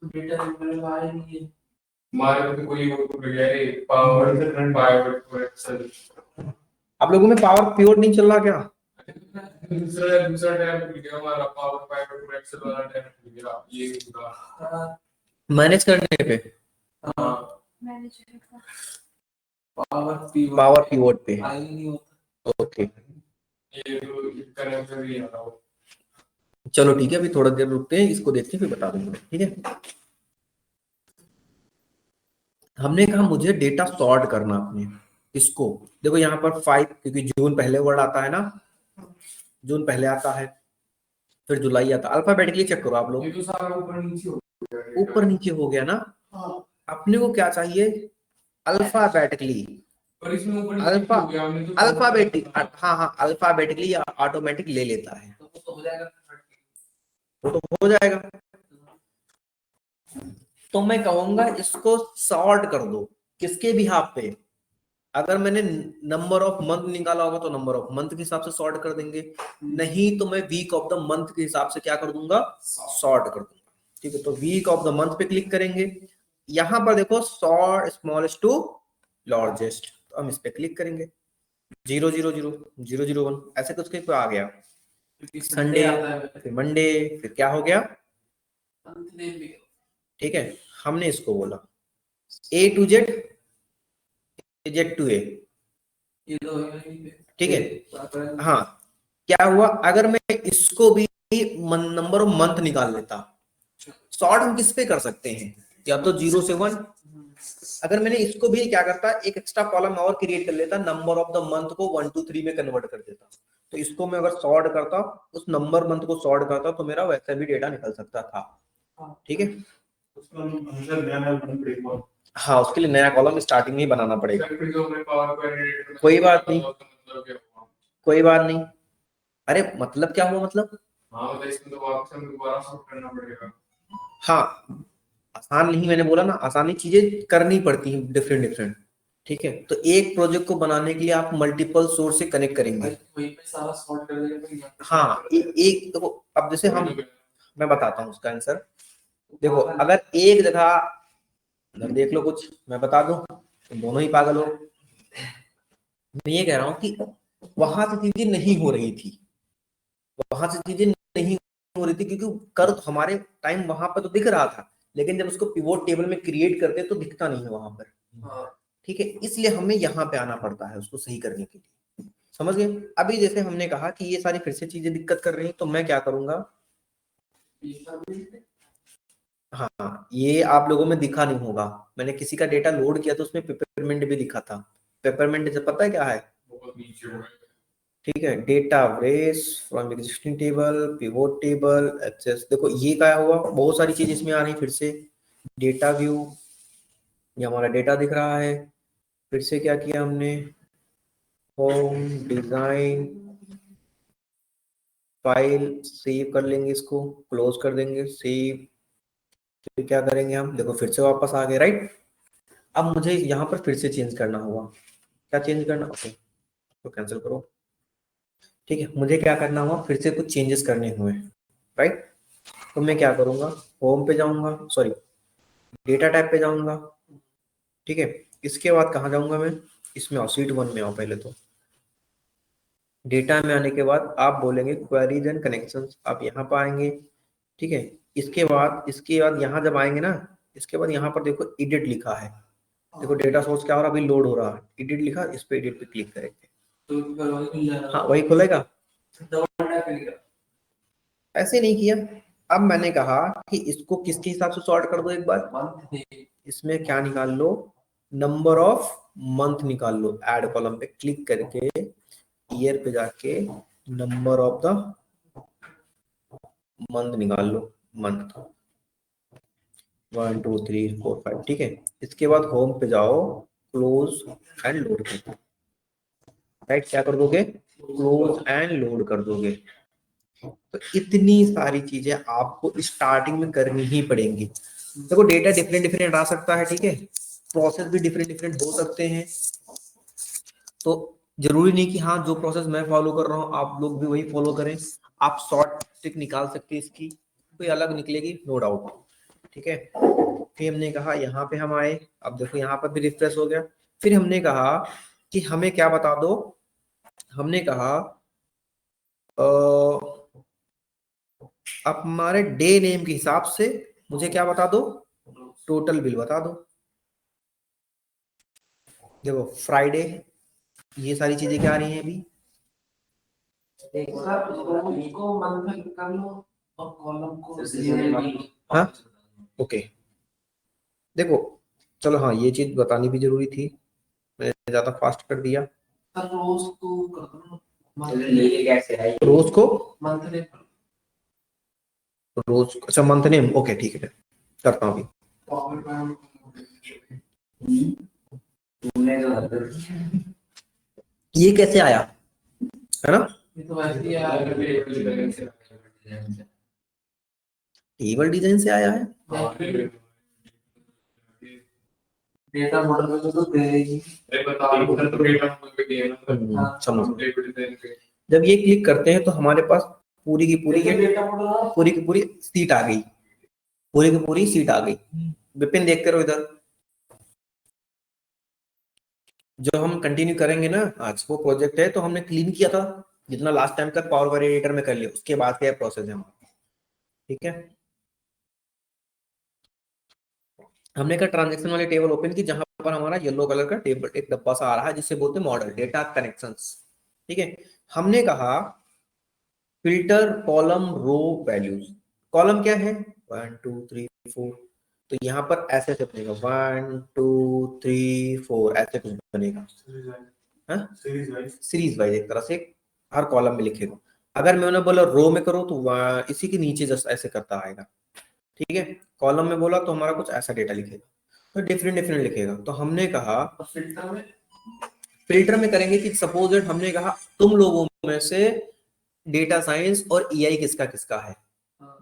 Speaker 3: डेटा रिमूवल आया नहीं है हमारे में, कोई वो टूट गया है, पावर से रन बायो एक्सेल।
Speaker 1: आप लोगों में पावर प्योर नहीं चल रहा क्या?
Speaker 3: दूसरा टैब खुल गया हमारा, पावर पाइवट एक्सेल वाला टैब खुल गया, ये पूरा
Speaker 1: मैनेज करने पे, पावर पिवोट पे,
Speaker 3: आई नहीं होता।
Speaker 1: ओके
Speaker 3: ये तो कनेक्शन भी आ रहा हो।
Speaker 1: चलो ठीक है, अभी थोड़ा देर रुकते हैं, इसको देखते हैं फिर बता दूंगा, ठीक है। हमने कहा मुझे डेटा सॉर्ट करना अपने, इसको देखो यहाँ पर 5, क्योंकि जून पहले वर्ड आता है ना, जून पहले आता है, फिर जुलाई आता है, अल्फाबेटिकली चेक करो आप लोग,
Speaker 3: ये तो सारा ऊपर नीचे हो गया,
Speaker 1: ऊपर नीचे हो गया ना। अपने को क्या चाहिए, अल्फाबेटिकली,
Speaker 3: पर इसमें ऊपर नीचे
Speaker 1: अल्फा
Speaker 3: हो गया, हमने तो
Speaker 1: अल्फाबेटिक, हाँ हाँ अल्फाबेटिकली ऑटोमेटिक ले लेता है,
Speaker 3: तो हो जाएगा,
Speaker 1: वो तो हो जाएगा। तो मैं कहूंगा इसको सॉर्ट कर दो, किसके बिहाफ पे, अगर मैंने नंबर ऑफ मंथ निकाला होगा तो नंबर ऑफ मंथ के हिसाब से सॉर्ट कर देंगे, नहीं तो मैं वीक ऑफ द मंथ के हिसाब से क्या कर दूंगा, सॉर्ट कर दूंगा, ठीक है। तो वीक ऑफ द मंथ पे क्लिक करेंगे, यहां पर देखो सॉर्ट स्मॉलेस्ट टू लार्जेस्ट, तो हम इस पे क्लिक करेंगे, 0000001 ऐसे कुछ के आ गया, संडे, फिर मंडे, फिर क्या हो गया, ठीक है। हमने इसको बोला A to Z, Z to A,
Speaker 3: ये तो
Speaker 1: ठीक है। हाँ, क्या हुआ अगर मैं इसको भी नंबर ऑफ मंथ निकाल लेता, सॉर्ट हम किस पे कर सकते हैं, या तो 0 से 1, अगर मैंने इसको भी क्या करता, एक एक्स्ट्रा कॉलम और क्रिएट कर लेता, नंबर ऑफ द मंथ को 1 2 3 में कन्वर्ट कर देता, तो इसको मैं अगर सॉर्ट करता, उस नंबर मंथ को सॉर्ट करता तो मेरा वैसे भी डेटा निकल सकता था, ठीक है। हाँ, उसके लिए नया कॉलम स्टार्टिंग में ही बनाना पड़ेगा, कोई बात नहीं, कोई बात नहीं। अरे मतलब क्या हुआ, मतलब हाँ, आसान नहीं, मैंने बोला ना आसानी चीजें करनी पड़ती हैं डिफरेंट डिफरेंट, ठीक है। तो एक प्रोजेक्ट को बनाने के लिए आप मल्टीपल सोर्स से कनेक्ट करेंगे,
Speaker 3: वहीं पे सारा सॉर्ट कर देगा।
Speaker 1: हाँ एक देखो, अब जैसे मैं बताता हूँ उसका आंसर, देखो अगर एक जगह देख लो कुछ, मैं बता दूं तो दोनों ही पागल हो। मैं ये कह रहा हूँ कि वहां से चीजें नहीं हो रही थी, वहां से चीजें नहीं हो रही थी क्योंकि कर तो हमारे टाइम वहां पर तो दिख रहा था, लेकिन जब उसको पिवोट टेबल में क्रिएट करते तो दिखता नहीं है वहां पर, ठीक है। इसलिए हमें यहाँ पे आना पड़ता है उसको सही करने के लिए, समझ गए। अभी जैसे हमने कहा कि ये सारी फिर से चीजें दिक्कत कर रही हैं, तो मैं क्या करूंगा, हाँ ये आप लोगों में दिखा नहीं होगा, मैंने किसी का डेटा लोड किया तो उसमें पेपरमेंट भी लिखा था, पेपरमेंट जब पता है क्या है, ठीक है, database from existing table, pivot table, access, देखो ये क्या हुआ, बहुत सारी चीज इसमें आ रही फिर से, डेटा व्यू, ये हमारा डेटा दिख रहा है। फिर से क्या किया हमने, होम डिजाइन फाइल सेव कर लेंगे, इसको क्लोज कर देंगे, सेव। फिर क्या करेंगे हम, देखो फिर से वापस आ गए, राइट। अब मुझे यहाँ पर फिर से चेंज करना होगा। क्या चेंज करना, ओके तो कैंसिल करो। ठीक है, मुझे क्या करना होगा, फिर से कुछ चेंजेस करने हुए, राइट। तो मैं क्या करूंगा, होम पे जाऊंगा, सॉरी डेटा टाइप पे जाऊंगा। ठीक है, इसके बाद कहाँ जाऊंगा मैं, इसमें आओ, शीट 1 में आओ पहले। तो डेटा में आने के बाद आप बोलेंगे क्वेरीज एंड कनेक्शंस, आप यहाँ पर आएंगे। ठीक है, इसके बाद यहाँ जब आएंगे ना, इसके बाद यहाँ पर देखो एडिट लिखा है। देखो डेटा सोर्स क्या हो रहा है, अभी लोड हो रहा है, एडिट लिखा, इस पे एडिट पे क्लिक करेंगे। हाँ वही खुलेगा, ऐसे नहीं किया। अब मैंने कहा कि इसको किसके हिसाब से सॉर्ट कर दो, एक बार इसमें क्या निकाल लो, नंबर ऑफ मंथ निकाल लो। ऐड कॉलम पे क्लिक करके ईयर पे जाके नंबर ऑफ द मंथ निकाल लो, मंथ 1 2 3 4 5। ठीक है, इसके बाद होम पे जाओ, क्लोज एंड लोड कर दो, राइट। क्या कर दोगे, क्लोज एंड लोड कर दोगे। तो इतनी सारी चीजें आपको स्टार्टिंग में करनी ही पड़ेंगी। देखो डेटा डिफरेंट डिफरेंट आ सकता है, ठीक है, प्रोसेस भी डिफरेंट डिफरेंट हो सकते हैं। तो जरूरी नहीं कि हाँ जो प्रोसेस मैं फॉलो कर रहा हूँ आप लोग भी वही फॉलो करें। आप शॉर्ट ट्रिक निकाल सकते हैं, इसकी कोई अलग निकलेगी नो डाउट। ठीक है, फिर हमने कहा यहाँ पे हम आए, अब देखो यहाँ पर भी रिफ्रेश हो गया। फिर हमने कहा कि हमें क्या बता दो, हमने कहा अब हमारे डे नेम के हिसाब से मुझे क्या बता दो, टोटल बिल बता दो। देखो फ्राइडे, ये सारी चीजें क्या आ रही हैं अभी, हाँ ओके। देखो चलो, हाँ ये चीज बतानी भी जरूरी थी, मैंने ज्यादा फास्ट कर दिया। रोज को रोज, अच्छा मंथ नेम, ओके ठीक है करता हूँ अभी। ये कैसे आया, है ना, टेबल डिजाइन से आया है।
Speaker 3: डेटा मॉडल में तो देगी,
Speaker 1: समझ गए। जब ये क्लिक करते हैं तो हमारे पास पूरी की पूरी सीट आ गई, पूरी की पूरी सीट आ गई। विपिन देखते रहो इधर, जो हम कंटिन्यू करेंगे ना आज, वो प्रोजेक्ट है तो हमने क्लीन किया था जितना लास्ट टाइम तक पावर क्वेरी एडिटर में कर लिया, उसके बाद क्या प्रोसेस है हमारा। ठीक है, हमने का ट्रांजैक्शन वाली टेबल ओपन की, जहां पर हमारा येलो कलर का टेबल एक डब्बा सा आ रहा है जिसे बोलते हैं मॉडल डेटा कनेक्शंस। ठीक है, हमने कहा filter column row values. Column क्या है, 1 2 3 4, तो यहाँ पर ऐसे ऐसे बनेगा 1 2 3 4, ऐसे कुछ बनेगा, सीरीज वाइज एक तरह से हर कॉलम में लिखेगा। अगर मैं उन्हें बोला रो में करो तो इसी के नीचे जस्ट ऐसे करता आएगा। ठीक है, कॉलम में बोला तो हमारा कुछ ऐसा डेटा लिखेगा, तो डिफरेंट डिफरेंट लिखेगा। तो हमने कहा फिल्टर में करेंगे कि सपोज हमने कहा तुम लोगों में से डेटा साइंस और ईआई किसका किसका है,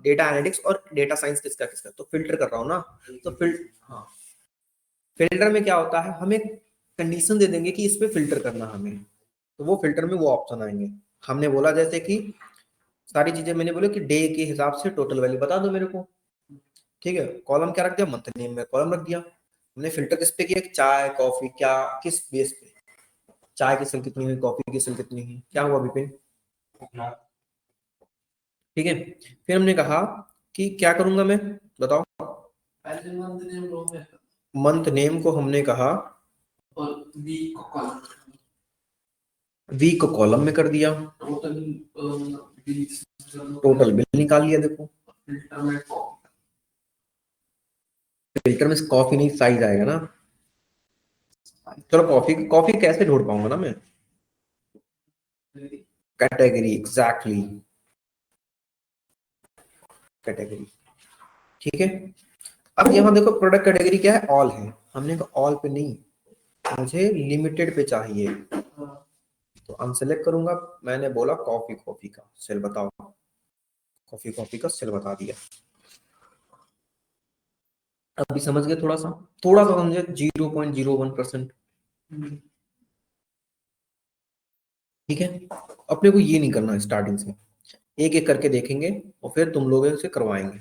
Speaker 1: डेटा एनालिटिक्स और डेटा साइंस किसका किसका, तो फिल्टर कर रहा हूं ना। तो हाँ, फिल्टर में क्या होता है, हमें कंडीशन दे देंगे कि इस पे फिल्टर करना हमें, तो वो फिल्टर में वो ऑप्शन आएंगे। हमने बोला जैसे कि सारी चीजें मैंने बोला कि डे के हिसाब से टोटल वैल्यू बता दो मेरे को। ठीक है, कॉलम क्या रख दिया, मंथ नेम में कॉलम रख दिया। हमने फिल्टर किस पे किया, चाय कॉफी, क्या किस बेस पे, चाय की सेल कितनी हुई, कॉफी की सेल कितनी हुई, क्या हुआ विपिन। ठीक है, फिर हमने कहा कि क्या करूंगा मैं, बताओ। मंथ नेम को हमने कहा
Speaker 3: और
Speaker 1: वीक को कॉलम में कर दिया, टोटल बिल निकाल लिया। देखो फिल्टर में कॉफी नहीं साइज आएगा ना, चलो कॉफी कैसे ढूंढ पाऊंगा ना मैं, कैटेगरी, एग्जैक्टली कैटेगरी। ठीक है, अब यहाँ देखो प्रोडक्ट कैटेगरी क्या है, ऑल है, हमने कहा ऑल पे नहीं, मुझे लिमिटेड पे चाहिए। तो अनसेलेक्ट करूंगा, मैंने बोला कॉफी कॉफी का सेल बताओ, कॉफी कॉफी का सेल बता दिया। अभी समझ गए, थोड़ा सा समझे, 0.01%। ठीक है, अपने को ये नहीं करना है स्टार्टिंग से, एक एक करके देखेंगे और फिर तुम लोगों से करवाएंगे।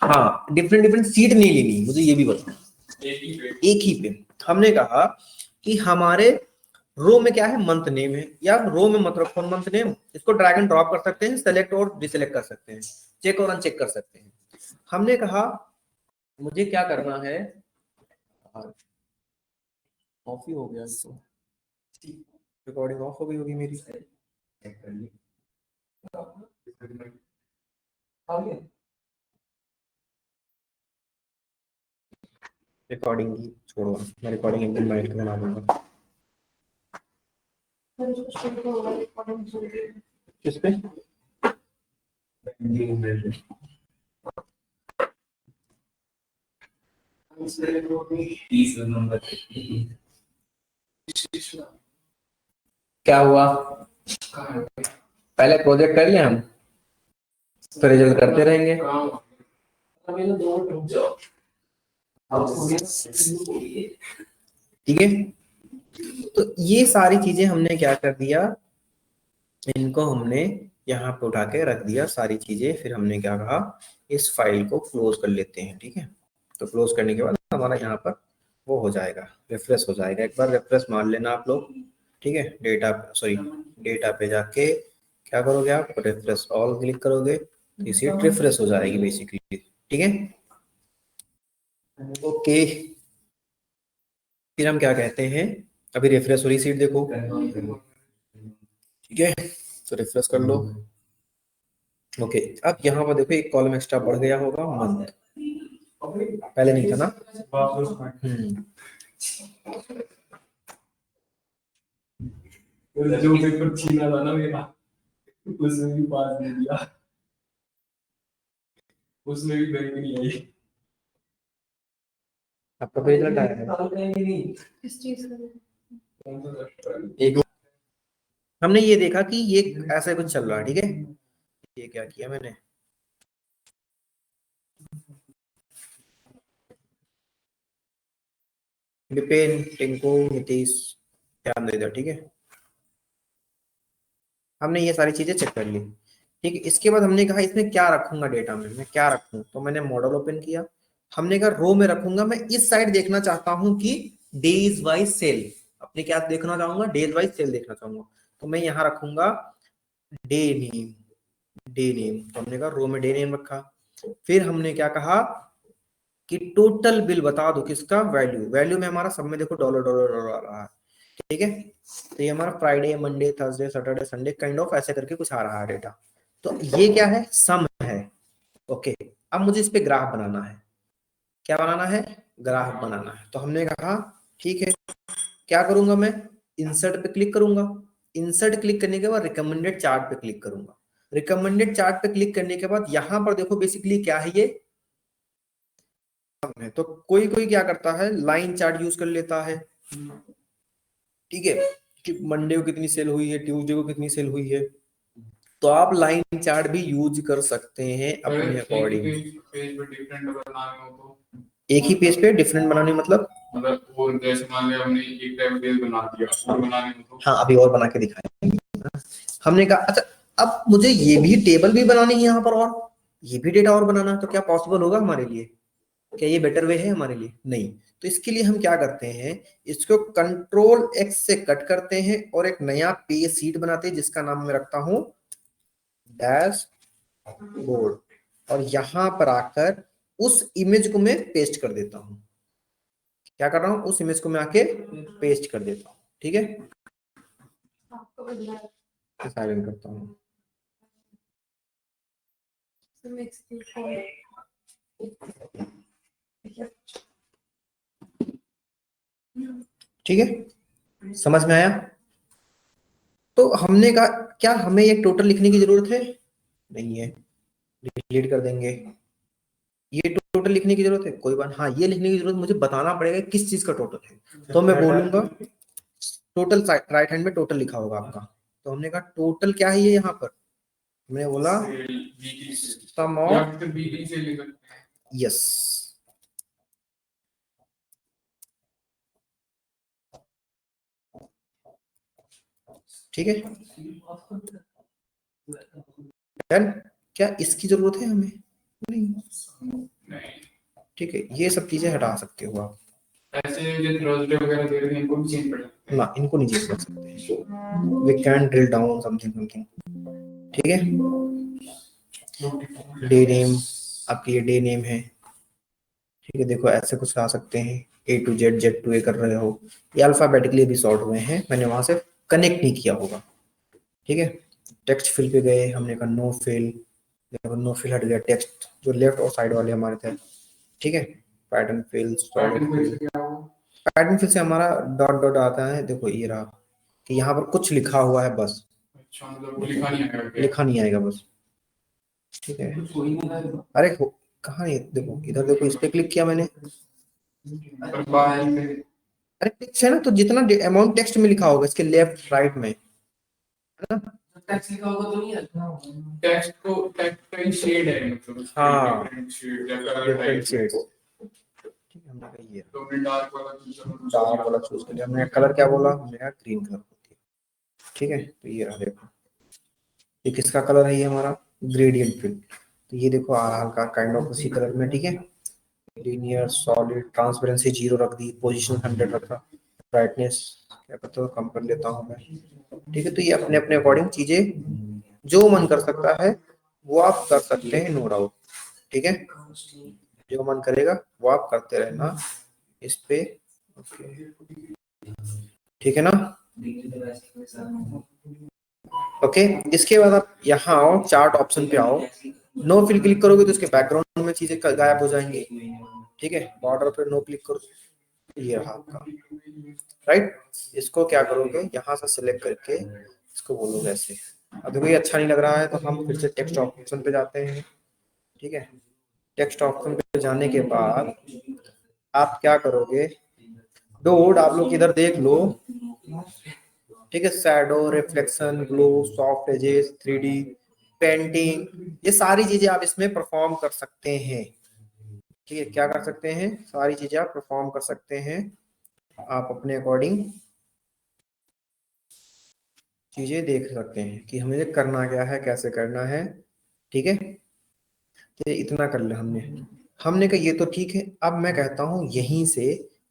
Speaker 1: हाँ, डिफरेंट सीट नहीं लेनी, मुझे ये भी बता। एक ही पे हमने कहा कि हमारे रो में क्या है, मंथ नेम है, या रो में मत रखो मंथ नेम, इसको ड्रैग एंड ड्रॉप कर सकते हैं, सेलेक्ट और डिसेलेक्ट कर सकते हैं, चेक और अनचेक कर सकते हैं। हमने कहा मुझे क्या करना है, ऑफ ही हो गया, इसको रिकॉर्डिंग ऑफ हो गई होगी मेरी। रिकॉर्डिंग की छोड़ो, मैं रिकॉर्डिंग एक दिन बैठ के बना दूंगा। किस पे? क्या हुआ, पहले प्रोजेक्ट कर लिया हम, तो रिजल्ट करते रहेंगे। ठीक है, तो ये सारी चीजें हमने क्या कर दिया, इनको हमने यहाँ पे उठा के रख दिया सारी चीजें। फिर हमने क्या कहा, इस फाइल को क्लोज कर लेते हैं। ठीक है, तो क्लोज करने के बाद हमारा यहाँ पर वो हो जाएगा, रिफ्रेश हो जाएगा। एक बार रिफ्रेश मान लेना आप लोग। ठीक है, डेटा पे जाके क्या करोगे आप, रिफ्रेश ऑल क्लिक करोगे, इसी रिफ्रेश हो जाएगी बेसिकली। ठीक है, ओके। फिर हम क्या कहते हैं, अभी रिफ्रेश हो रही सीट देखो। ठीक है, तो रिफ्रेश कर लो। ओके, अब यहाँ पर देखो एक कॉलम एक्स्ट्रा बढ़ गया होगा, मंथ, पहले नहीं था ना।
Speaker 3: जो पेपर छीना था ना मेरा, उसमें भी पास नहीं दिया, उसमें भी बैंक नहीं आई।
Speaker 1: आपका पेज लगा है
Speaker 3: किस चीज का?
Speaker 1: एक, हमने ये देखा कि ये ऐसे कुछ चल रहा है। ठीक है, ये क्या किया मैंने, विपिन, टिंकू, नीतीश, ध्यान दे दिया। ठीक है, हमने ये सारी चीजें चेक कर ली। ठीक है, इसके बाद हमने कहा इसमें क्या रखूंगा, डेटा में मैं क्या रखूं, तो मैंने मॉडल ओपन किया। हमने कहा रो में रखूंगा, मैं इस साइड देखना चाहता हूं कि डेज वाइज सेल, अपने क्या देखना चाहूंगा, डेज वाइज सेल देखना चाहूंगा। तो मैं यहाँ रखूंगा डे नेम, डे नेम। तो हमने कहा रो में डे नेम रखा। फिर हमने क्या कहा कि टोटल बिल बता दो, किसका, वैल्यू, वैल्यू में हमारा सब में देखो डॉलर डॉलर डॉलर आ रहा है। ठीक है, तो ये हमारा Friday, Monday, Thursday, Saturday, Sunday kind of ऐसे करके कुछ आ रहा है डेटा। तो ये क्या है, सम है। ओके, अब मुझे इस पे ग्राफ बनाना है। क्या बनाना है, ग्राफ बनाना है। तो हमने कहा ठीक है, क्या करूंगा मैं, इंसर्ट पे क्लिक करूंगा। इंसर्ट क्लिक करने के बाद रिकमेंडेड चार्ट पे क्लिक करूंगा। रिकमेंडेड चार्ट पे क्लिक करने के बाद यहाँ पर देखो बेसिकली क्या है, ये है। तो कोई कोई क्या करता है, लाइन चार्ट यूज कर लेता है। ठीक है, कि मंडे को कितनी सेल हुई है, ट्यूसडे को कितनी सेल हुई है। तो आप लाइन चार्ट भी यूज कर सकते हैं अपने अकॉर्डिंग। एक ही पेज पे डिफरेंट बनाने मतलब
Speaker 3: वो जैसे मान लिया हमने एक टाइप पेज बना दिया, और बनाने में तो
Speaker 1: हाँ, अभी और बना के दिखाएंगे। हमने कहा अच्छा, अब मुझे ये भी टेबल भी बनानी है यहाँ पर, और ये भी डेटा और बनाना है, तो क्या पॉसिबल होगा हमारे लिए, क्या ये बेटर वे है हमारे लिए, नहीं। तो इसके लिए हम क्या करते हैं, इसको कंट्रोल एक्स से कट करते हैं और एक नया पेज सीट बनाते हैं जिसका नाम मैं रखता हूं डैश बोर्ड। और यहां पर आकर उस इमेज को मैं पेस्ट कर देता हूं। क्या कर रहा हूं, उस इमेज को मैं आके पेस्ट कर देता हूं। ठीक है, साइलेंट करता हूं। ठीक है, समझ में आया। तो हमने कहा क्या हमें ये टोटल लिखने की जरूरत है, नहीं है, डिलीट कर देंगे। ये टोटल लिखने की जरूरत है कोई बात, हाँ ये लिखने की जरूरत, मुझे बताना पड़ेगा किस चीज का टोटल है। तो मैं बोलूंगा टोटल, राइट हैंड में टोटल लिखा होगा आपका, तो हमने कहा टोटल क्या है ये यहाँ पर, मैंने बोला सम
Speaker 3: या
Speaker 1: ऑफ,
Speaker 3: फिर वीकली सेल लिखा।
Speaker 1: यस, ठीक है डन। क्या इसकी जरूरत है हमें? नहीं,
Speaker 3: नहीं,
Speaker 1: ठीक है, ये सब चीजें हटा सकते हो आप,
Speaker 3: ऐसे जो थर्सडे वगैरह दे रहे हैं इनको भी चेंज कर
Speaker 1: ना इनको नहीं चेंज कर सकते, we can drill down something something, ठीक है। डे नेम, आपकी ये डे नेम है, ठीक है, देखो ऐसे कुछ ला सकते हैं, A to Z, Z to A कर रहे हो, ये अल्फाबेटिकली भी सॉर्ट हुए हैं, मैंने वहां से कनेक्ट नहीं किया होगा, ठीक है। टेक्स्ट फिल पे गए, हमने कहा नो फिल, देखो नो फिल हट गया, टेक्स्ट जो लेफ्ट और साइड वाले हमारे थे, ठीक है। Pattern fill, solid fill, pattern fill से हमारा डॉट डॉट आता है, देखो ये रहा कि यहाँ पर कुछ लिखा हुआ है बस,
Speaker 3: अच्छा, मतलब वो लिखा नहीं आएगा क्या?
Speaker 1: लिखा नहीं आएगा बस, ठीक है। अरे कहाँ है, देखो इधर देखो, इस पे क्लिक किया मैंने,
Speaker 3: पर बाहर में
Speaker 1: अरे टेक्स्ट है ना, तो जितना अमाउंट टेक्स्ट में लिखा होगा इसके लेफ्ट राइट में, है ना,
Speaker 3: टेक्स्ट लिखा होगा तो नहीं है, टेक्स्ट को टेक्स्ट का ही शेड है, मतलब
Speaker 1: हाँ,
Speaker 3: डिफरेंट शेड या कलर
Speaker 1: डिफरेंट
Speaker 3: टाइप
Speaker 1: शेड्स, ठीक है, हमने कहा ये
Speaker 3: तो हमने डार्क वाला
Speaker 1: डार्क वाला चूज कर लिया, हमने कलर क्या बोला, हमने कहा ग्रीन कलर होती है, ठीक है। तो ये रहा देखो, ये किसका कलर है, ये हमारा ग्रेडियंट फिल, तो ये देखो आ रहा हल्का काइंड ऑफ उसी कलर में, ठीक है। लीनियर सॉलिड, ट्रांसपेरेंसी 0 रख दी, पोजीशन 100 रखा, ब्राइटनेस क्या करते हो कम कर लेता हूँ मैं, ठीक है। तो ये अपने अपने अकॉर्डिंग चीजें जो मन कर सकता है वो आप कर सकते हैं, नो डाउट, ठीक है, जो मन करेगा वो आप करते रहना इस पे, ओके, ठीक है ना, ओके। इसके बाद आप यहाँ आओ, चार्ट ऑप्शन पे आओ, नो फिल क्लिक करोगे तो इसके बैकग्राउंड में चीजें गायब हो जाएंगी, ठीक है। बॉर्डर पे नो क्लिक करो, ये रहा आपका, राइट। इसको क्या करोगे, यहाँ से सिलेक्ट करके इसको बोलोगे ऐसे, अब देखो ये अच्छा नहीं लग रहा है तो हम फिर से टेक्स्ट ऑप्शन पे जाते हैं, ठीक है। टेक्स्ट ऑप्शन पे जाने के बाद आप क्या करोगे, डोड आप लोग इधर देख लो, ठीक है, shadow, reflection, glow, soft edges, 3D, painting, ये सारी चीजें आप इसमें परफॉर्म कर सकते हैं, ठीक है। क्या कर सकते हैं, सारी चीजें आप परफॉर्म कर सकते हैं, आप अपने अकॉर्डिंग चीजें देख सकते हैं कि हमें करना क्या है, कैसे करना है, ठीक है। तो इतना कर लिया हमने, हमने कहा ये तो ठीक है, अब मैं कहता हूँ यहीं से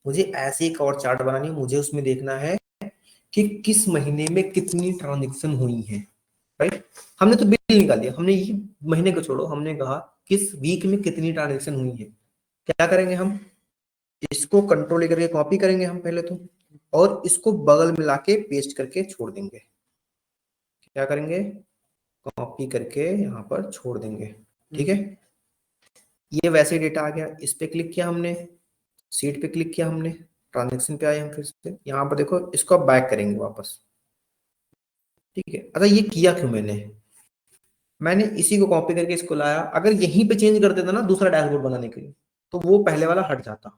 Speaker 1: मुझे ऐसे एक और चार्ट बनानी है, मुझे उसमें देखना है कि किस महीने में कितनी ट्रांजेक्शन हुई है, राइट। हमने तो बिल निकाल दिया, हमने ये महीने को छोड़ो, हमने कहा किस वीक में कितनी ट्रांजेक्शन हुई है। क्या करेंगे हम, इसको कंट्रोल करके कॉपी करेंगे हम पहले तो, और इसको बगल में लाके पेस्ट करके छोड़ देंगे, क्या करेंगे, कॉपी करके यहाँ पर छोड़ देंगे, ठीक है। ये वैसे डेटा आ गया, इस पे क्लिक किया हमने, सीट पे क्लिक किया हमने, ट्रांजेक्शन पे आए हम, फिर से यहाँ पर देखो, इसको अब बैक करेंगे वापस, ठीक है। अच्छा ये किया क्यों मैंने इसी को कॉपी करके इसको लाया, अगर यहीं पे चेंज कर देता ना दूसरा डैशबोर्ड बनाने के लिए तो वो पहले वाला हट जाता,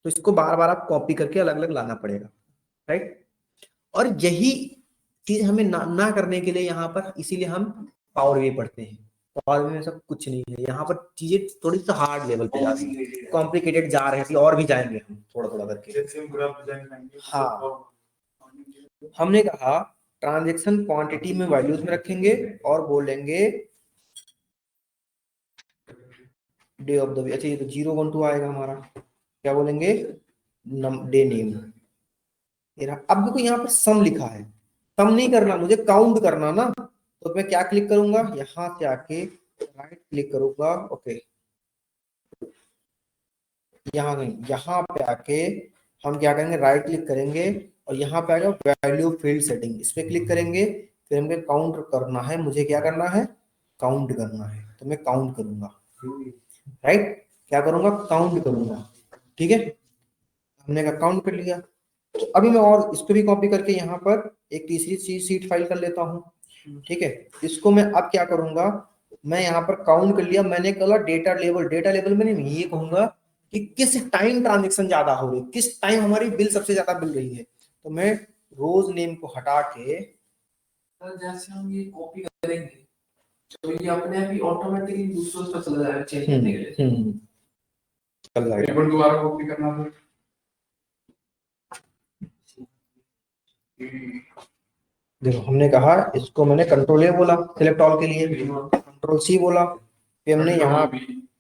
Speaker 1: तो इसको बार बार आप कॉपी करके अलग अलग लाना पड़ेगा, राइट। और यही चीज हमें ना करने के लिए यहाँ पर, इसीलिए हम पावर वे पढ़ते हैं, पावर वे में सब कुछ नहीं है, यहाँ पर चीजें थोड़ी सी हार्ड लेवल पे जा रही है, कॉम्प्लिकेटेड जा रहे हैं, और भी जाएंगे हम थोड़ा थोड़ा करके। हाँ, हमने कहा ट्रांजेक्शन क्वांटिटी में वैल्यूज में रखेंगे और बोलेंगे डे ऑफ द वीक, अच्छा ये तो 012 आएगा हमारा, क्या बोलेंगे, डे नेम, ये रहा। अब देखो यहाँ पर सम लिखा है, सम नहीं करना मुझे, काउंट करना ना, तो मैं क्या क्लिक करूंगा, यहाँ से आके राइट क्लिक करूंगा, ओके, यहाँ नहीं, यहाँ पे आके हम क्या करेंगे, राइट क्लिक करेंगे और यहाँ पे आएगा वैल्यू फील्ड सेटिंग, इस पे क्लिक करेंगे, फिर हमें काउंट करना है, मुझे क्या करना है, काउंट करना है, तो मैं काउंट करूंगा, राइट, क्या करूंगा, काउंट करूंगा, ठीक है। हमने का काउंट कर लिया, तो अभी मैं और इसको भी कॉपी करके यहाँ पर एक तीसरी सीट फाइल कर लेता हूँ, ठीक है। इसको मैं अब क्या करूंगा, मैं यहाँ पर काउंट कर लिया, मैंने कहा डेटा लेवल में नहीं, ये कहूंगा कि किस टाइम ट्रांजेक्शन ज्यादा हो रही है, किस टाइम हमारी बिल सबसे ज्यादा बिल रही है। तो मैं रोज नेम को हटा के,
Speaker 3: जैसे हम ये कॉपी करेंगे तो ये अपने आप ही ऑटोमेटिकली दूसरों पर चला जाएगा चेंज करने के लिए।
Speaker 1: चल जाएगा।
Speaker 3: पेपर दोबारा कॉपी करना फिर
Speaker 1: देखो हमने कहा इसको, मैंने कंट्रोल ए बोला सिलेक्ट ऑल के लिए, कंट्रोल सी बोला, फिर हमने यहाँ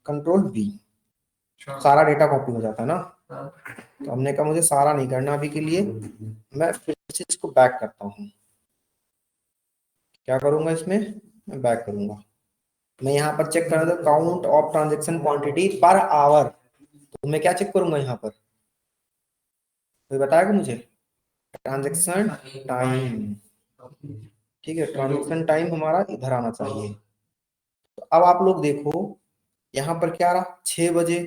Speaker 1: कंट्रोल बी, सारा डेटा कॉपी हो जाता है ना। तो हमने कहा मुझे सारा नहीं करना अभी के लिए, मैं फिर से इसको बैक करता हूँ। क्या करूंगा इसमें, मैं बैक करूंगा। मैं यहाँ पर चेक करना था count of transaction quantity per hour, तो मैं क्या चेक करूंगा यहाँ पर, कोई बताएगा मुझे, ट्रांजेक्शन टाइम। ठीक है, ट्रांजेक्शन टाइम हमारा इधर आना चाहिए। तो अब आप लोग देखो यहाँ पर क्या रहा, 6 बजे,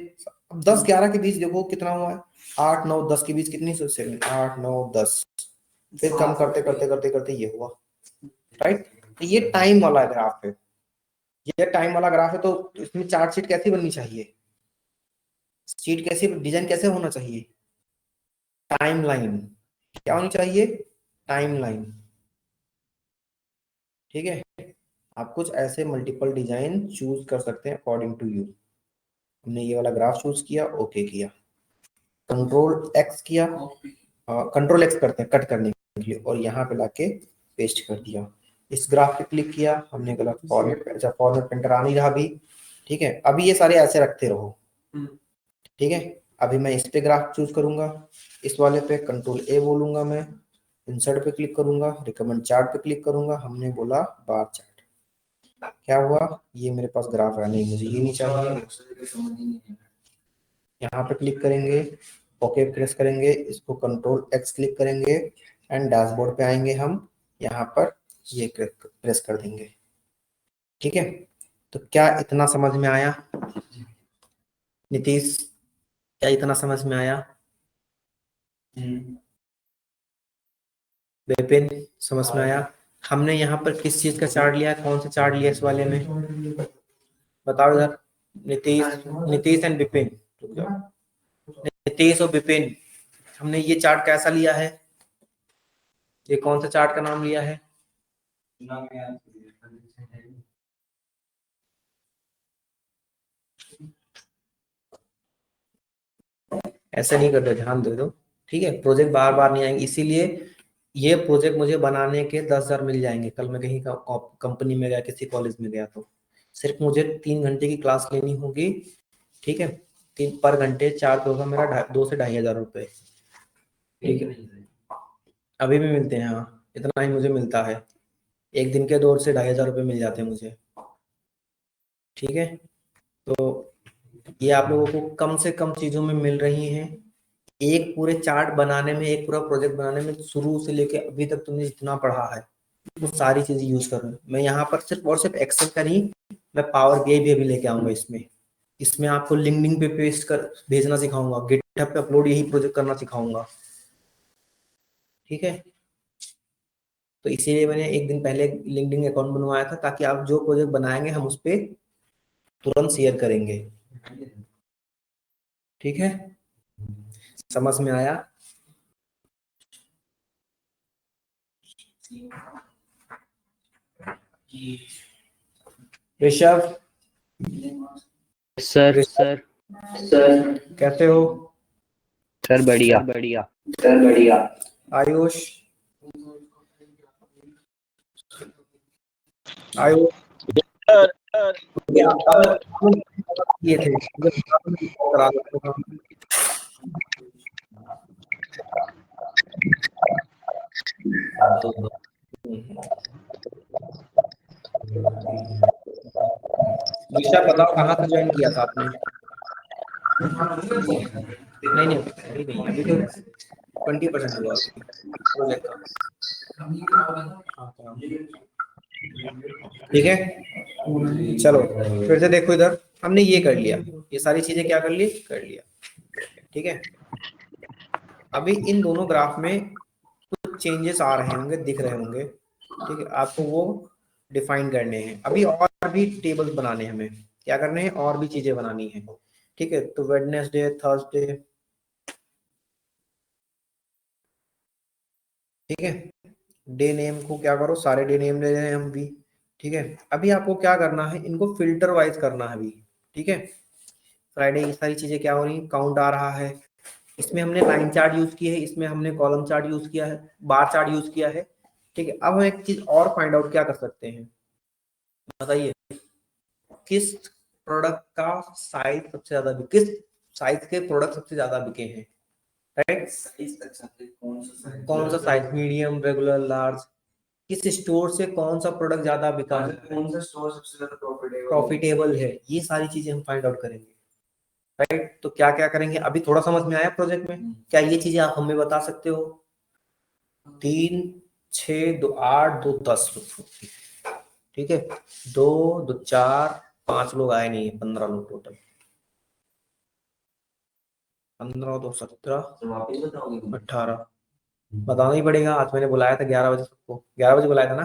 Speaker 1: अब 10-11 के बीच देखो कितना हुआ है, 8-9-10 के बीच कितनी सेकंड, 8-9-10, फिर कम करते करते करते करते ये हुआ, राइट। तो ये टाइम वाला ग्राफ है, ये टाइम वाला ग्राफ है। तो इसमें चार्ट शीट कैसी बननी चाहिए, शीट कैसी डिजाइन कैसे होना चाहिए, टाइमलाइन, क्या होनी चाहिए, टाइमलाइन। ठीक है, आप कुछ ऐसे मल्टीपल डिजाइन चूज कर सकते हैं अकॉर्डिंग टू यू। हमने ये वाला ग्राफ चूज किया, ओके किया, कंट्रोल एक्स किया, कंट्रोल एक्स करते हैं कट करने के लिए, और यहाँ पे लाके पेस्ट कर दिया। इस ग्राफ पे क्लिक किया, हमने गलत फॉर्मेट, अच्छा फॉर्मेट पेंटर आ नहीं रहा अभी। ठीक है, अभी ये सारे ऐसे रखते रहो। ठीक है, अभी मैं इस पे ग्राफ चूज करूंगा, इस वाले पे कंट्रोल ए बोलूंगा, मैं इंसर्ट पे क्लिक करूंगा, रिकमेंड चार्ट पे क्लिक करूंगा, हमने बोला बार चार्ट। क्या हुआ, ये मेरे पास ग्राफ है नहीं, मुझे ये नहीं चाहिए। यहाँ पे क्लिक करेंगे, ओके प्रेस करेंगे, इसको कंट्रोल एक्स क्लिक करेंगे एंड डैशबोर्ड पे आएंगे हम, यहाँ पर ये प्रेस कर देंगे। ठीक है, तो क्या इतना समझ में आया नीतीश, क्या इतना समझ में आया, विपिन समझ में आया। हमने यहाँ पर किस चीज का चार्ट लिया है, कौन सा चार्ट लिया इस वाले में, बताओ इधर, नीतीश एंड विपिन, नीतीश और विपिन, हमने ये चार्ट कैसा लिया है, ये कौन सा चार्ट का नाम लिया है, ऐसा नहीं करते, ध्यान दे दो। ठीक है, प्रोजेक्ट बार बार नहीं आएंगे, इसीलिए ये प्रोजेक्ट मुझे बनाने के 10,000 मिल जाएंगे। कल मैं कहीं कंपनी में गया, किसी कॉलेज में गया, तो सिर्फ मुझे 3 घंटे की क्लास लेनी होगी। ठीक है, 3 पर घंटे, 4 पे होगा मेरा 2 से 2,500 रुपए। ठीक है, अभी भी मिलते हैं, हाँ इतना ही मुझे मिलता है, एक दिन के 2 से 2,500 रुपये मिल जाते हैं मुझे। ठीक है, तो ये आप लोगों को कम से कम चीजों में मिल रही हैं। एक पूरे चार्ट बनाने में, एक पूरा प्रोजेक्ट बनाने में, शुरू से लेके अभी तक तुमने जितना पढ़ा है वो सारी चीजें यूज कर रहे हो। मैं यहाँ पर सिर्फ और सिर्फ एक्सेल का नहीं, मैं पावर बीआई भी अभी लेके आऊंगा इसमें आपको लिंक्डइन पे पेस्ट कर भेजना सिखाऊंगा, गिटहब पे अपलोड यही प्रोजेक्ट करना सिखाऊंगा। ठीक है, तो इसीलिए मैंने एक दिन पहले लिंक्डइन अकाउंट बनवाया था, ताकि आप जो प्रोजेक्ट बनाएंगे हम उस पर तुरंत शेयर करेंगे। ठीक है, समझ में आया, ऋषभ
Speaker 5: सर सर
Speaker 1: कैसे हो,
Speaker 5: सर बढ़िया बढ़िया
Speaker 1: आयुष आयुष ये थे करा दो। दिशा बताओ कहाँ से ज्वाइन किया था आपने, नहीं अभी तो 20% हुआ प्रोजेक्ट का। ठीक है, चलो फिर से देखो इधर, हमने ये कर लिया, ये सारी चीजें क्या कर लिया। ठीक है, अभी इन दोनों ग्राफ में कुछ चेंजेस आ रहे होंगे, दिख रहे होंगे। ठीक है, आपको वो डिफाइन करने हैं। अभी और भी टेबल्स बनाने हैं, हमें क्या करने हैं, और भी चीजें बनानी है। ठीक है, तो वेडनेसडे, थर्सडे, ठीक है, डे नेम को क्या करो, सारे डे नेम ले रहे हैं हम भी। ठीक है, अभी आपको क्या करना है, इनको फिल्टर वाइज करना है अभी। ठीक है, फ्राइडे ये सारी चीजें क्या हो रही, काउंट आ रहा है, इसमें हमने लाइन चार्ट यूज की है, इसमें हमने कॉलम चार्ट यूज किया है, बार चार्ट यूज किया है। ठीक है, अब हम एक चीज और फाइंड आउट क्या कर सकते हैं, बताइए, किस प्रोडक्ट का साइज सबसे ज्यादा किस साइज के प्रोडक्ट सबसे ज्यादा बिके हैं, राइट? कौन सा साइज, मीडियम, रेगुलर, लार्ज, किस स्टोर से कौन सा प्रोडक्ट ज्यादा बिका है,
Speaker 3: कौन सा स्टोर सबसे ज्यादा
Speaker 1: प्रॉफिटेबल है, ये सारी चीजें हम फाइंड आउट करेंगे, राइट? तो क्या क्या करेंगे, अभी थोड़ा समझ में आया प्रोजेक्ट में? क्या ये चीजें आप हमें बता सकते हो? 3, 6, 2, 8, 2, 10, ठीक है, 2, 2, 4, 5 लोग आए नहीं है, 15 लोग टोटल, 15, 2, 17, 18, बताना ही पड़ेगा। आज मैंने बुलाया था 11 बजे, सबको 11 बजे बुलाया था ना,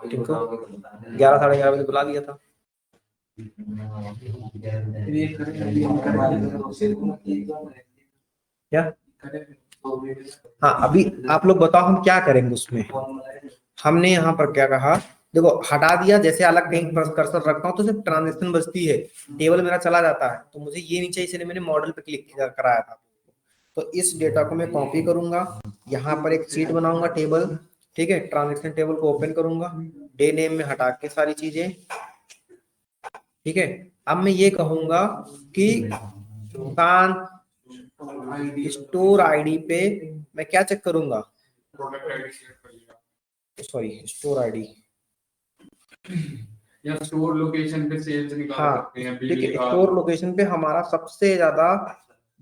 Speaker 1: टिंकू 11, साढ़े 11 बजे बुला दिया था। क्या? हाँ, अभी आप लोग बताओ हम क्या करेंगे उसमें। हमने यहाँ पर क्या कहा, देखो हटा दिया, जैसे अलग कहीं कर्सर रखता हूँ तो सिर्फ ट्रांजेक्शन बचती है, टेबल मेरा चला जाता है, तो मुझे ये नहीं चाहिए, इसलिए मैंने मॉडल पे क्लिक कराया था। तो इस डेटा को मैं कॉपी करूंगा, यहाँ पर एक शीट बनाऊंगा टेबल, ठीक है, ट्रांजेक्शन टेबल को ओपन करूंगा, डे नेम में हटा के सारी चीजें, ठीक है। अब मैं ये कहूंगा कि दुकान स्टोर आईडी पे मैं क्या चेक करूंगा,
Speaker 4: प्रोडक्ट आईडी शेयर करिएगा,
Speaker 1: सॉरी स्टोर आईडी,
Speaker 4: या स्टोर लोकेशन पे सेल्स निकाल
Speaker 1: हाँ
Speaker 4: सकते हैं, बिल
Speaker 1: ठीक है,
Speaker 4: निकाल
Speaker 1: स्टोर लोकेशन पे हमारा सबसे ज्यादा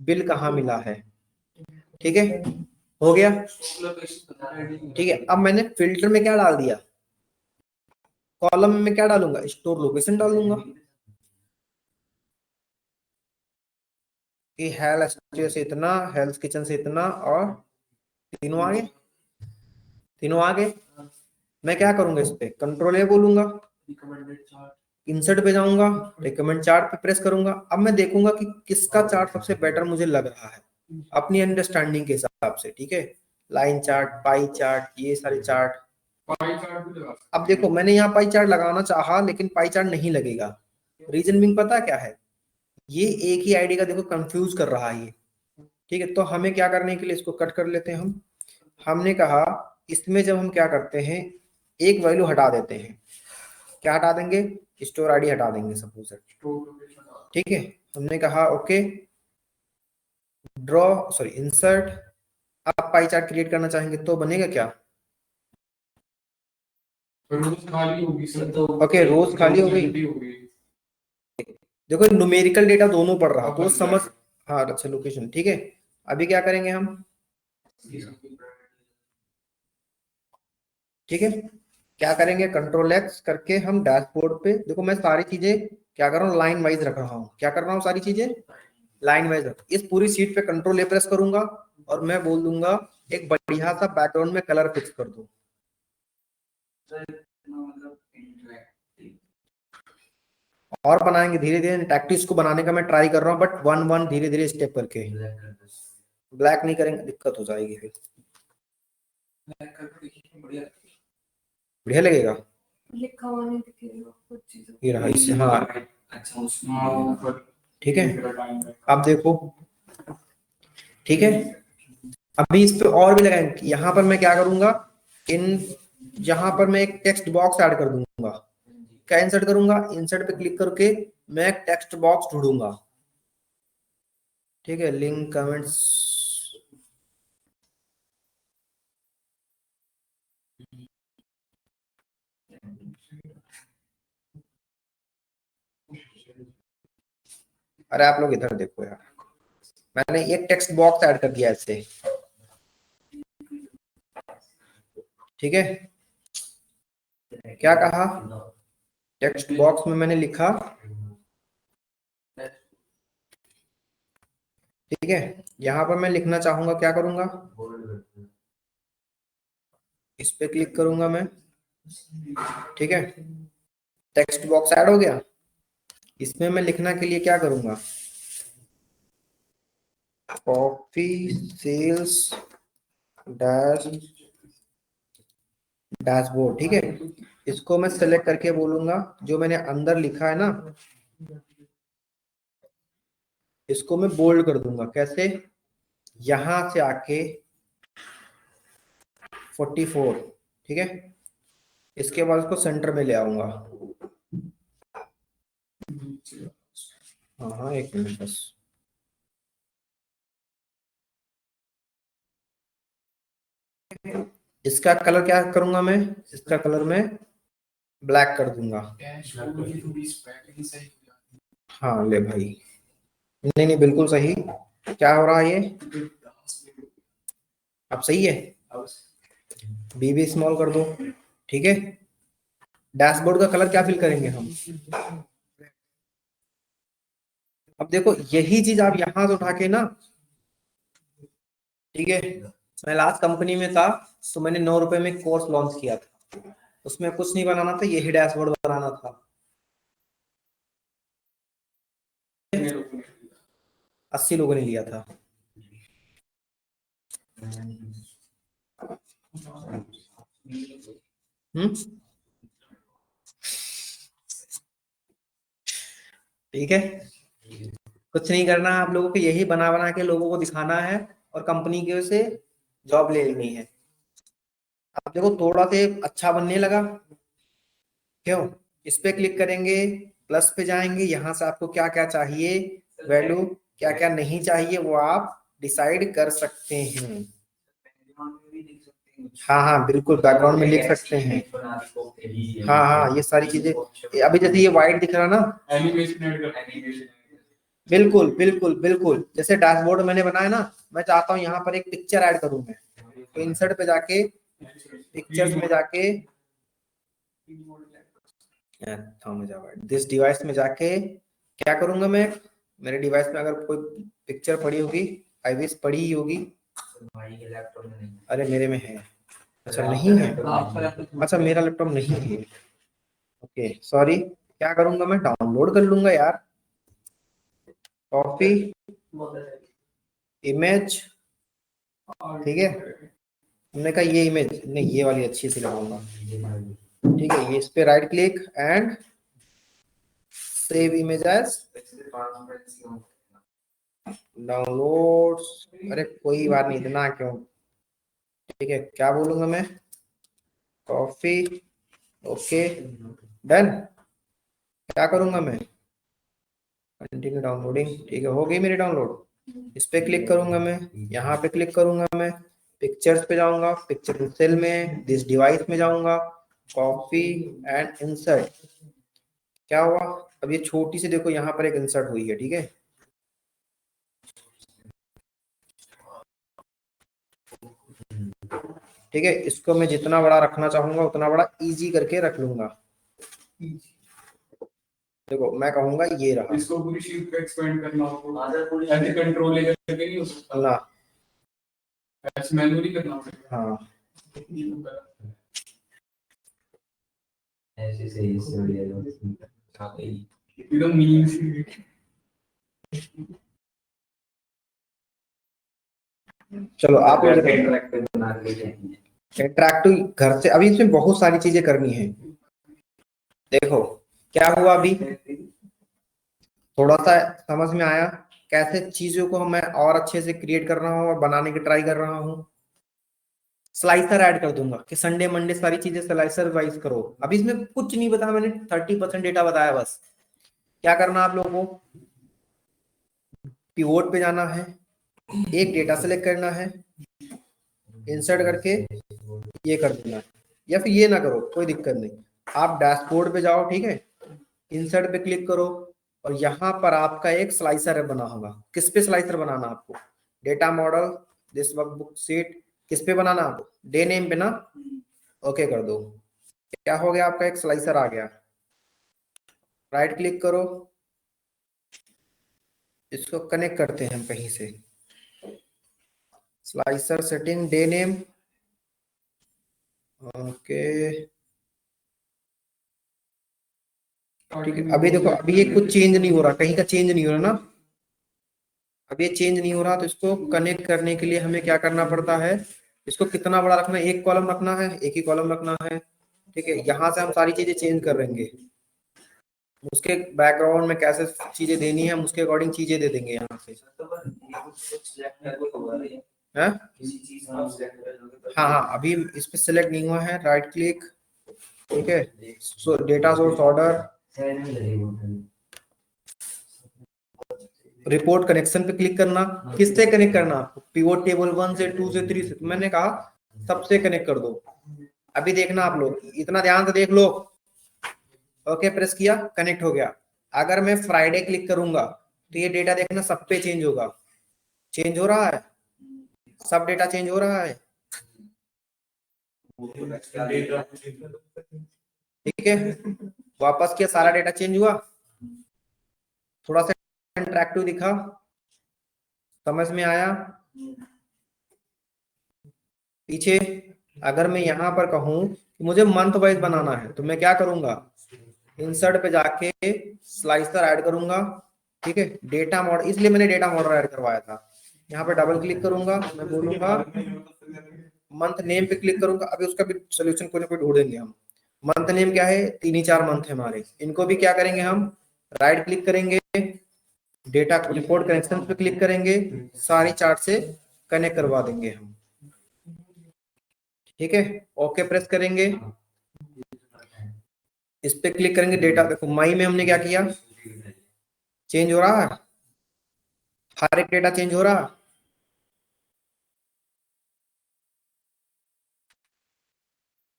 Speaker 1: बिल कहाँ मिला है, ठीक है, हो गया। ठीक है, अब मैंने फिल्टर में क्या डाल दिया, कॉलम में क्या डालूंगा, स्टोर लोकेशन डाल दूंगा कि हेल्थ से इतना, हेल्थ किचन से इतना, और तीनों आगे, तीनों आगे। मैं क्या करूंगा, इस पे कंट्रोल ए बोलूंगा, इंसर्ट पे जाऊंगा, रिकमेंड चार्ट पे प्रेस करूंगा। अब मैं देखूंगा कि किसका चार्ट सबसे बेटर मुझे लग रहा है अपनी अंडरस्टैंडिंग के हिसाब से, ठीक है, लाइन चार्ट, पाई चार्ट, ये सारे चार्ट।
Speaker 4: पाई चार्ट भी लगा सकते
Speaker 1: अब देखो मैंने यहाँ पाई चार्ट लगाना चाहा, लेकिन पाई चार्ट नहीं लगेगा, रीजन बिंग पता क्या है, ये एक ही आईडी का देखो कंफ्यूज कर रहा है ये, ठीक है। तो हमें क्या करने के लिए इसको कट कर लेते हैं हम, हमने कहा इसमें जब हम क्या करते हैं, एक वैल्यू हटा देते हैं, क्या हटा देंगे, स्टोर आईडी हटा देंगे सपोज, ठीक है। हमने कहा ओके, ड्रॉ, सॉरी इंसर्ट, आप पाई चार्ट क्रिएट करना चाहेंगे तो बनेगा क्या,
Speaker 4: रोज खाली होगी सर, तो
Speaker 1: ओके रोज खाली हो गई, देखो न्यूमेरिकल डेटा दोनों पढ़ रहा तो समझ, हाँ अच्छा लोकेशन, ठीक है। अभी क्या करेंगे हम, ठीक है, क्या करेंगे, कंट्रोल एक्स करके हम डैशबोर्ड पे, देखो मैं सारी चीजें क्या कर रहा हूँ, लाइन वाइज रख रहा हूँ, क्या कर रहा हूँ, सारी चीजें लाइन वाइज रख, इस पूरी सीट पे कंट्रोल ए प्रेस करूंगा और मैं बोल दूंगा एक बढ़िया सा बैकग्राउंड में कलर फिक्स कर दो, और बनाएंगे धीरे धीरे, टैक्टिक्स को बनाने का मैं ट्राई कर रहा हूँ, बट वन वन धीरे धीरे स्टेप करके, ब्लैक नहीं करेंगे दिक्कत हो जाएगी फिर, बढ़िया लगेगा,
Speaker 6: लिखा हुआ नहीं दिखेगा कुछ चीजों
Speaker 1: ये रहा इससे, हाँ ठीक है। अब देखो, ठीक है, अभी इस पे और भी लगाएंगे, यहाँ पर मैं क्या करूंगा, इन यहाँ पर मैं एक टेक्स्ट बॉक्स ऐड कर दूंगा, क्या इंसर्ट करूंगा, इंसर्ट पे क्लिक करके मैं एक टेक्स्ट बॉक्स ढूंढूंगा, ठीक है, लिंक कमेंट्स, अरे आप लोग इधर देखो यार, मैंने एक टेक्स्ट बॉक्स ऐड कर दिया ऐसे, ठीक है, क्या कहा, टेक्स्ट बॉक्स में मैंने लिखा, ठीक है, यहां पर मैं लिखना चाहूंगा, क्या करूंगा, इस पे क्लिक करूंगा मैं, ठीक है, टेक्स्ट बॉक्स ऐड हो गया। इसमें मैं लिखना के लिए क्या करूंगा, कॉफी सेल्स डैशबोर्ड। ठीक है, इसको मैं सेलेक्ट करके बोलूंगा, जो मैंने अंदर लिखा है ना, इसको मैं बोल्ड कर दूंगा। कैसे, यहां से आके 44, ठीक है, इसके बाद उसको सेंटर में ले आऊंगा। हाँ हाँ, एक मिनट बस। इसका कलर क्या करूंगा मैं, इसका कलर मैं ब्लैक कर दूंगा। हाँ ले भाई, नहीं नहीं बिल्कुल सही। क्या हो रहा है ये, अब सही है, बी स्मॉल कर दो। ठीक है, डैशबोर्ड का कलर क्या फिल करेंगे हम। अब देखो यही चीज आप यहां से उठा के ना, ठीक है, मैं लास्ट कंपनी में था तो मैंने 9 रुपए में कोर्स लॉन्च किया था, उसमें कुछ नहीं बनाना था, यही डैशबोर्ड बनाना था। 80 लोगों ने लिया था। ठीक है, कुछ नहीं करना आप लोगों को, यही बना बना के लोगों को दिखाना है और कंपनी के से जॉब ले लेनी है। अब देखो थोड़ा से अच्छा बनने लगा, क्यों, इस पे क्लिक करेंगे, प्लस पे जाएंगे, यहाँ से आपको क्या क्या चाहिए वैल्यू, क्या क्या नहीं चाहिए वो आप डिसाइड कर सकते हैं। हाँ हाँ बिल्कुल, बैकग्राउंड में लिख सकते हैं। हाँ हाँ, ये सारी चीजें, अभी जैसे ये व्हाइट दिख रहा ना, बिल्कुल बिल्कुल बिल्कुल, जैसे डैशबोर्ड मैंने बनाया ना, मैं चाहता हूँ यहाँ पर एक पिक्चर ऐड करूँ मैं, तो इंसर्ट पे जाके पिक्चर्स में जाके दिस डिवाइस में जाके क्या करूंगा मैं, मेरे डिवाइस में अगर कोई पिक्चर पड़ी होगी, आई विश पड़ी ही होगी, अरे मेरे में है, अच्छा नहीं है, अच्छा मेरा लैपटॉप नहीं है, ओके सॉरी। क्या करूंगा मैं, डाउनलोड कर लूंगा यार, कॉपी इमेज, ठीक है, हमने कहा ये इमेज नहीं, ये वाली अच्छी सी लगाऊंगा। ठीक है, ये इस पे right click and save image as downloads, अरे कोई बात नहीं, इतना क्यों। ठीक है, क्या बोलूंगा मैं, कॉफी, ओके डन। क्या करूंगा मैं, कंटिन्यू डाउनलोडिंग, ठीक है, हो गई मेरी डाउनलोड। इस पे क्लिक करूंगा मैं, यहाँ पे क्लिक करूंगा मैं, पिक्चर्स पे जाऊंगा, पिक्चर सेल में दिस डिवाइस में जाऊंगा, कॉपी एंड इंसर्ट। क्या हुआ, अब ये छोटी सी देखो यहाँ पर एक इंसर्ट हुई है। ठीक है, ठीक है, इसको मैं जितना बड़ा रखना चाहूंगा उतना बड़ा इजी करके रख लूंगा। देखो मैं कहूंगा ये रहा,
Speaker 3: इसको पूरी शीट पे एक्सपेंड करना होगा, ऐसे कंट्रोल लेकर के नहीं हो सकता
Speaker 1: ना,
Speaker 3: ऐसे मैन्युअली करना पड़ेगा।
Speaker 1: हाँ
Speaker 7: ऐसे सही से
Speaker 3: एकदम मीन सी।
Speaker 1: चलो आप
Speaker 7: इंटरैक्टिव बना लेते हैं।
Speaker 1: इंटरैक्टिव घर से, अभी इसमें बहुत सारी चीजें करनी है। देखो क्या हुआ, अभी थोड़ा सा समझ में आया कैसे चीजों को मैं और अच्छे से क्रिएट कर रहा हूँ और बनाने की ट्राई कर रहा हूँ। स्लाइसर ऐड कर दूंगा कि संडे मंडे सारी चीजें स्लाइसर वाइज करो। अभी इसमें कुछ नहीं बताया मैंने, 30% डेटा बताया बस। क्या करना आप लोगों को, पिवोट पे जाना है, एक डेटा सेलेक्ट करना है, इंसर्ट करके ये कर देना है, या फिर ये ना करो कोई दिक्कत नहीं, आप डैशबोर्ड पे जाओ, ठीक है, इंसर्ट पे क्लिक करो और यहाँ पर आपका एक स्लाइसर बना होगा। किस पे स्लाइसर बनाना आपको, data model, this workbook seat, किस पे बनाना आपको, डे नेम पे ना, ओके कर दो। क्या हो गया, आपका एक स्लाइसर आ गया। राइट क्लिक करो, इसको कनेक्ट करते हैं हम कहीं से, slicer setting day name, okay ठीक है, अभी देखो अभी ये कुछ चेंज नहीं हो रहा, कहीं का चेंज नहीं हो रहा ना, अब ये चेंज नहीं हो रहा, तो इसको कनेक्ट करने के लिए हमें क्या करना पड़ता है, इसको कितना बड़ा रखना है, एक कॉलम रखना है, एक ही कॉलम रखना है। ठीक है, यहाँ से हम सारी चीजें चेंज कर देंगे, उसके बैकग्राउंड में कैसे चीजें देनी है हम उसके अकॉर्डिंग चीजें दे देंगे यहाँ से। हाँ हाँ हाँ, अभी इस पे सिलेक्ट नहीं हुआ है, राइट क्लिक, ठीक है, सो data source order, report connection पे क्लिक करना, किससे कनेक्ट करना, पिवोट टेबल 1 से 2 से 3 से, मैंने कहा सबसे कनेक्ट कर दो। अभी देखना आप लोग, इतना ध्यान से देख लो। ओके, प्रेस किया, कनेक्ट हो गया। अगर मैं फ्राइडे क्लिक करूंगा तो ये डेटा देखना सब पे चेंज होगा, चेंज हो रहा है, सब डेटा चेंज हो रहा है। ठीक है, वापस किया, सारा डेटा चेंज हुआ, थोड़ा सा इंटरेक्टिव दिखा, समझ में आया। पीछे अगर मैं यहाँ पर कहूँ कि मुझे मंथ वाइज बनाना है तो मैं क्या करूंगा, इंसर्ट पे जाके स्लाइसर ऐड करूंगा। ठीक है, डेटा मॉडल, इसलिए मैंने डेटा मॉडल ऐड करवाया था। यहाँ पे डबल क्लिक करूंगा, मैं बोलूंगा मंथ नेम पे क्लिक करूंगा। अभी उसका भी सोल्यूशन कोई ना कोई ढूंढेंगे हम। मंथ नेम क्या है, 3 ही 4 मंथ है हमारे, इनको भी क्या करेंगे हम, राइट क्लिक करेंगे, डेटा रिपोर्ट कनेक्शन पे क्लिक करेंगे, सारी चार्ट से कनेक्ट करवा देंगे हम। ठीक है, ओके प्रेस करेंगे, इस पे क्लिक करेंगे, डेटा देखो मई में हमने क्या किया, चेंज हो रहा है, हर एक डेटा चेंज हो रहा।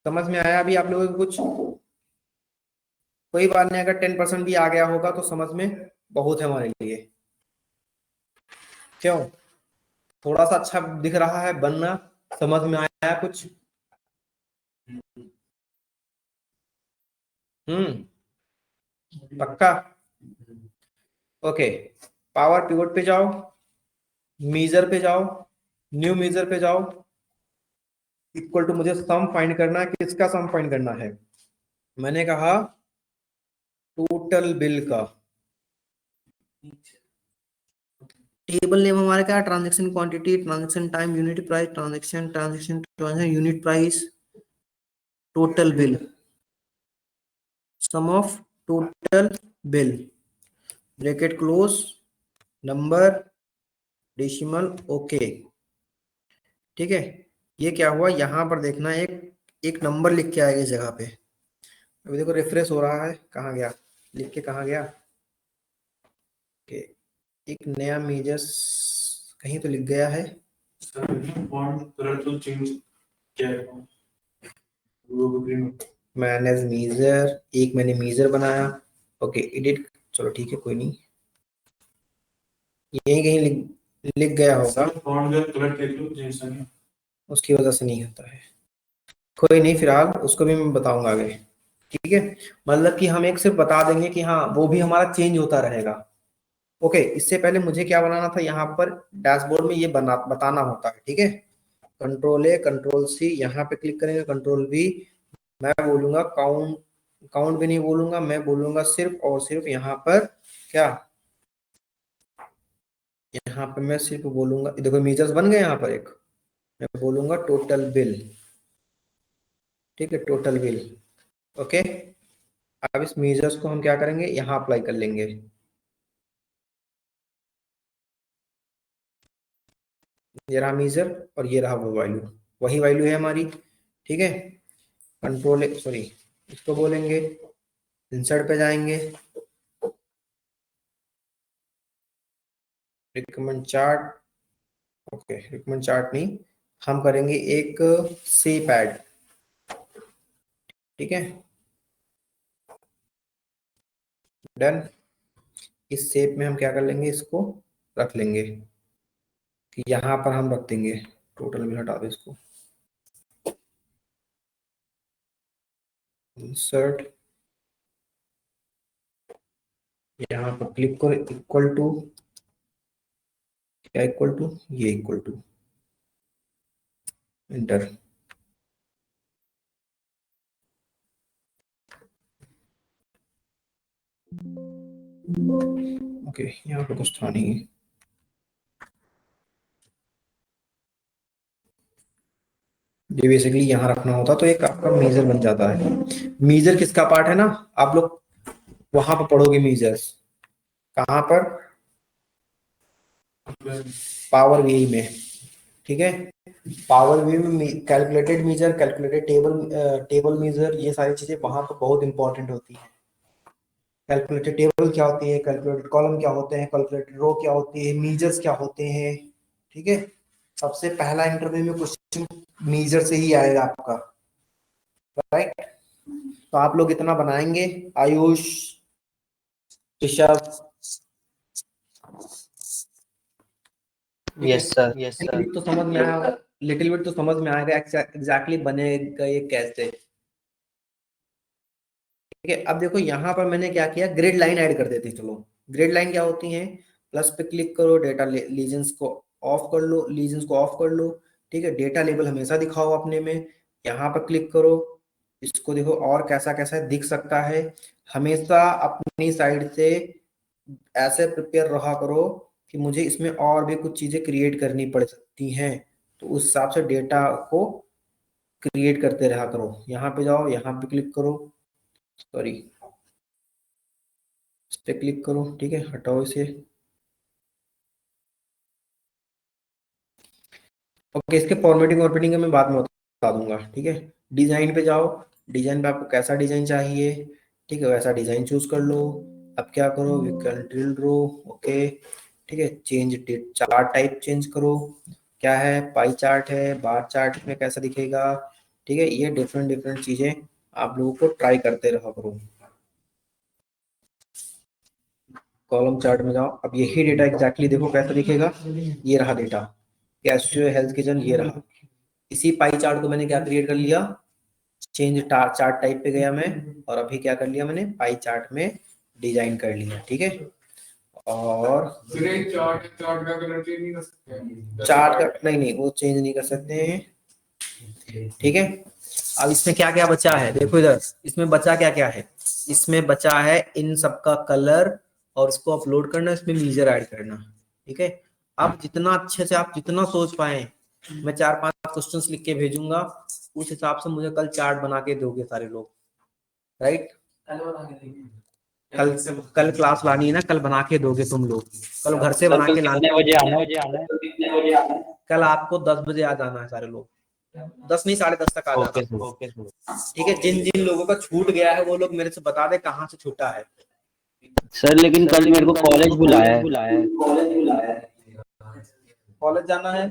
Speaker 1: समझ में आया अभी आप लोगों को कुछ? कोई बात नहीं, अगर 10% भी आ गया होगा तो समझ में बहुत है हमारे लिए। क्यों, थोड़ा सा अच्छा दिख रहा है बनना, समझ में आया कुछ? पक्का? ओके, पावर पिवट पे जाओ, मीजर पे जाओ, न्यू मीजर पे जाओ, इक्वल टू, मुझे सम फाइंड करना है, किसका सम फाइंड करना है, मैंने कहा टोटल बिल का। टेबल नेम हमारा क्या, transaction quantity, transaction time, unit price, transaction unit price, total bill, sum of total bill, bracket close, number, decimal, okay. ठीक है, ये क्या हुआ, यहाँ पर देखना एक नंबर लिख के आएगा इस जगह पे। अभी देखो रिफ्रेश हो रहा है, कहाँ गया, लिख के कहाँ गया, ओके, एक नया मेजर्स कहीं तो लिख गया है,
Speaker 4: फॉन्ट कलर तो चेंज किया है, वो ग्रीन।
Speaker 1: मैनेज मीजर, एक मैंने मीजर बनाया, ओके एडिट, चलो ठीक है कोई नहीं, यही कहीं लिख गया होगा,
Speaker 4: फॉन्ट का कलर देख लो, चेंज नहीं।
Speaker 1: उसकी वजह से नहीं होता है, कोई नहीं, फिलहाल उसको भी मैं बताऊंगा आगे। ठीक है, मतलब कि हम एक सिर्फ बता देंगे कि हाँ वो भी हमारा चेंज होता रहेगा। ओके, इससे पहले मुझे क्या बनाना था, यहाँ पर डैशबोर्ड में ये बताना होता है। ठीक है, कंट्रोल ए, कंट्रोल सी, यहाँ पे क्लिक करेंगे, कंट्रोल वी, मैं बोलूंगा काउंट, काउंट भी नहीं बोलूंगा, मैं बोलूंगा सिर्फ और सिर्फ यहाँ पर क्या, यहाँ पे मैं सिर्फ बोलूंगा, देखो मीजर्स बन गए यहाँ पर एक, मैं बोलूंगा टोटल बिल। ठीक है, टोटल बिल, ओके। अब इस मीजर्स को हम क्या करेंगे, यहाँ अप्लाई कर लेंगे, ये रहा मीजर और ये रहा वो वैल्यू, वही वैल्यू है हमारी। ठीक है, कंट्रोल, सॉरी, इसको बोलेंगे, इंसर्ट पे जाएंगे, recommend chart, okay recommend chart नहीं, हम करेंगे एक शेप ऐड। ठीक है, डन। इस शेप में हम क्या कर लेंगे, इसको रख लेंगे कि यहाँ पर हम रख देंगे, टोटल बिल हटा दो इसको, इंसर्ट, यहाँ पर क्लिक करो, इक्वल टू, क्या इक्वल टू, ये इक्वल टू, इंटर। ओके, यहाँ पे कुछ था नहीं। ये बेसिकली यहाँ रखना होता तो एक आपका मेजर बन जाता है। मेजर किसका पार्ट है ना, आप लोग वहां पर पढ़ोगे मेजर्स, कहाँ पर, पावर वी में, ठीक है। पावर वी में calculated measure, calculated table measure, ये सारी चीजें वहां पर बहुत इंपॉर्टेंट होती है। कैलकुलेटेड टेबल क्या होती है, कैलकुलेटेड कॉलम क्या होते हैं, कैलकुलेटेड रो क्या होती है, मेजर्स क्या होते हैं, ठीक है। सबसे पहला इंटरव्यू में क्वेश्चन मेजर से ही आएगा आपका, राइट। तो आप लोग इतना बनाएंगे, Ayush, Rishabh,
Speaker 5: yes sir, yes sir.
Speaker 1: तो समझ में आया, लिटिल बिट तो समझ में आएगा एग्जैक्टली बनेगा ये कैसे, ठीक है। अब देखो यहाँ पर मैंने क्या किया, ग्रिड लाइन ऐड कर देते हैं। चलो, ग्रिड लाइन क्या होती है, प्लस पे क्लिक करो, डेटा लीजेंस को ऑफ कर लो, लीजेंस को ऑफ कर लो, ठीक है। डेटा लेबल हमेशा दिखाओ अपने में, यहाँ पर क्लिक करो, इसको देखो और कैसा कैसा दिख सकता है। हमेशा अपनी साइड से ऐसे प्रिपेयर रहा करो कि मुझे इसमें और भी कुछ चीजें क्रिएट करनी पड़ सकती हैं, तो उस हिसाब से डेटा को क्रिएट करते रहा करो। यहाँ पे जाओ, यहाँ पे क्लिक करो, सॉरी इस पे क्लिक करो, ठीक है, हटाओ इसे। ओके, इसके फॉर्मेटिंग वॉर्मेटिंग मैं बाद में बता दूंगा, ठीक है। डिजाइन पे जाओ, डिजाइन पे आपको कैसा डिजाइन चाहिए, ठीक है, वैसा डिजाइन चूज कर लो। अब क्या करो, we can drill row, okay, ठीक है। चेंज चार्ट टाइप चेंज करो, क्या है, पाई चार्ट है, बार चार्ट में कैसा दिखेगा, ठीक है। ये डिफरेंट डिफरेंट चीजें आप लोगों को ट्राई करते रहा करो। कॉलम चार्ट में जाओ, अब यही डेटा एग्जैक्टली देखो कैसा दिखेगा, ये रहा डेटा, कैस्ट्रो हेल्थ किचन, ये रहा। इसी पाई चार्ट को मैंने क्या क्रिएट कर लिया, चेंज चार्ट टाइप पे गया मैं, और अभी क्या कर लिया मैंने, पाई चार्ट में डिजाइन कर लिया, ठीक है। और
Speaker 3: चार्ट का कलर चेंज नहीं कर सकते,
Speaker 1: चार्ट का नहीं, वो चेंज नहीं कर सकते हैं, ठीक है। अब इसमें क्या क्या बचा है, देखो इधर, इसमें बचा क्या क्या है, इसमें बचा है इन सबका कलर, और इसको अपलोड करना, इसमें मेजर ऐड करना, ठीक है। अब जितना अच्छे से आप जितना सोच पाए, मैं 4-5 क्वेश्चंस लिख के भेजूंगा, उस हिसाब से मुझे कल चार्ट बना के दोगे सारे लोग, राइट। कल क्लास लानी है ना, कल बना के दोगे तुम लोग, कल घर से बना के लाने, कल आपको 10 बजे आ जाना है सारे लोग, 10 नहीं 10:30 तक आ जाना, ठीक है। जिन जिन लोगों का छूट गया है वो लोग मेरे से बता दे कहाँ से छूटा है
Speaker 5: सर। लेकिन कल मेरे को कॉलेज बुलाया है।
Speaker 1: कॉलेज जाना है,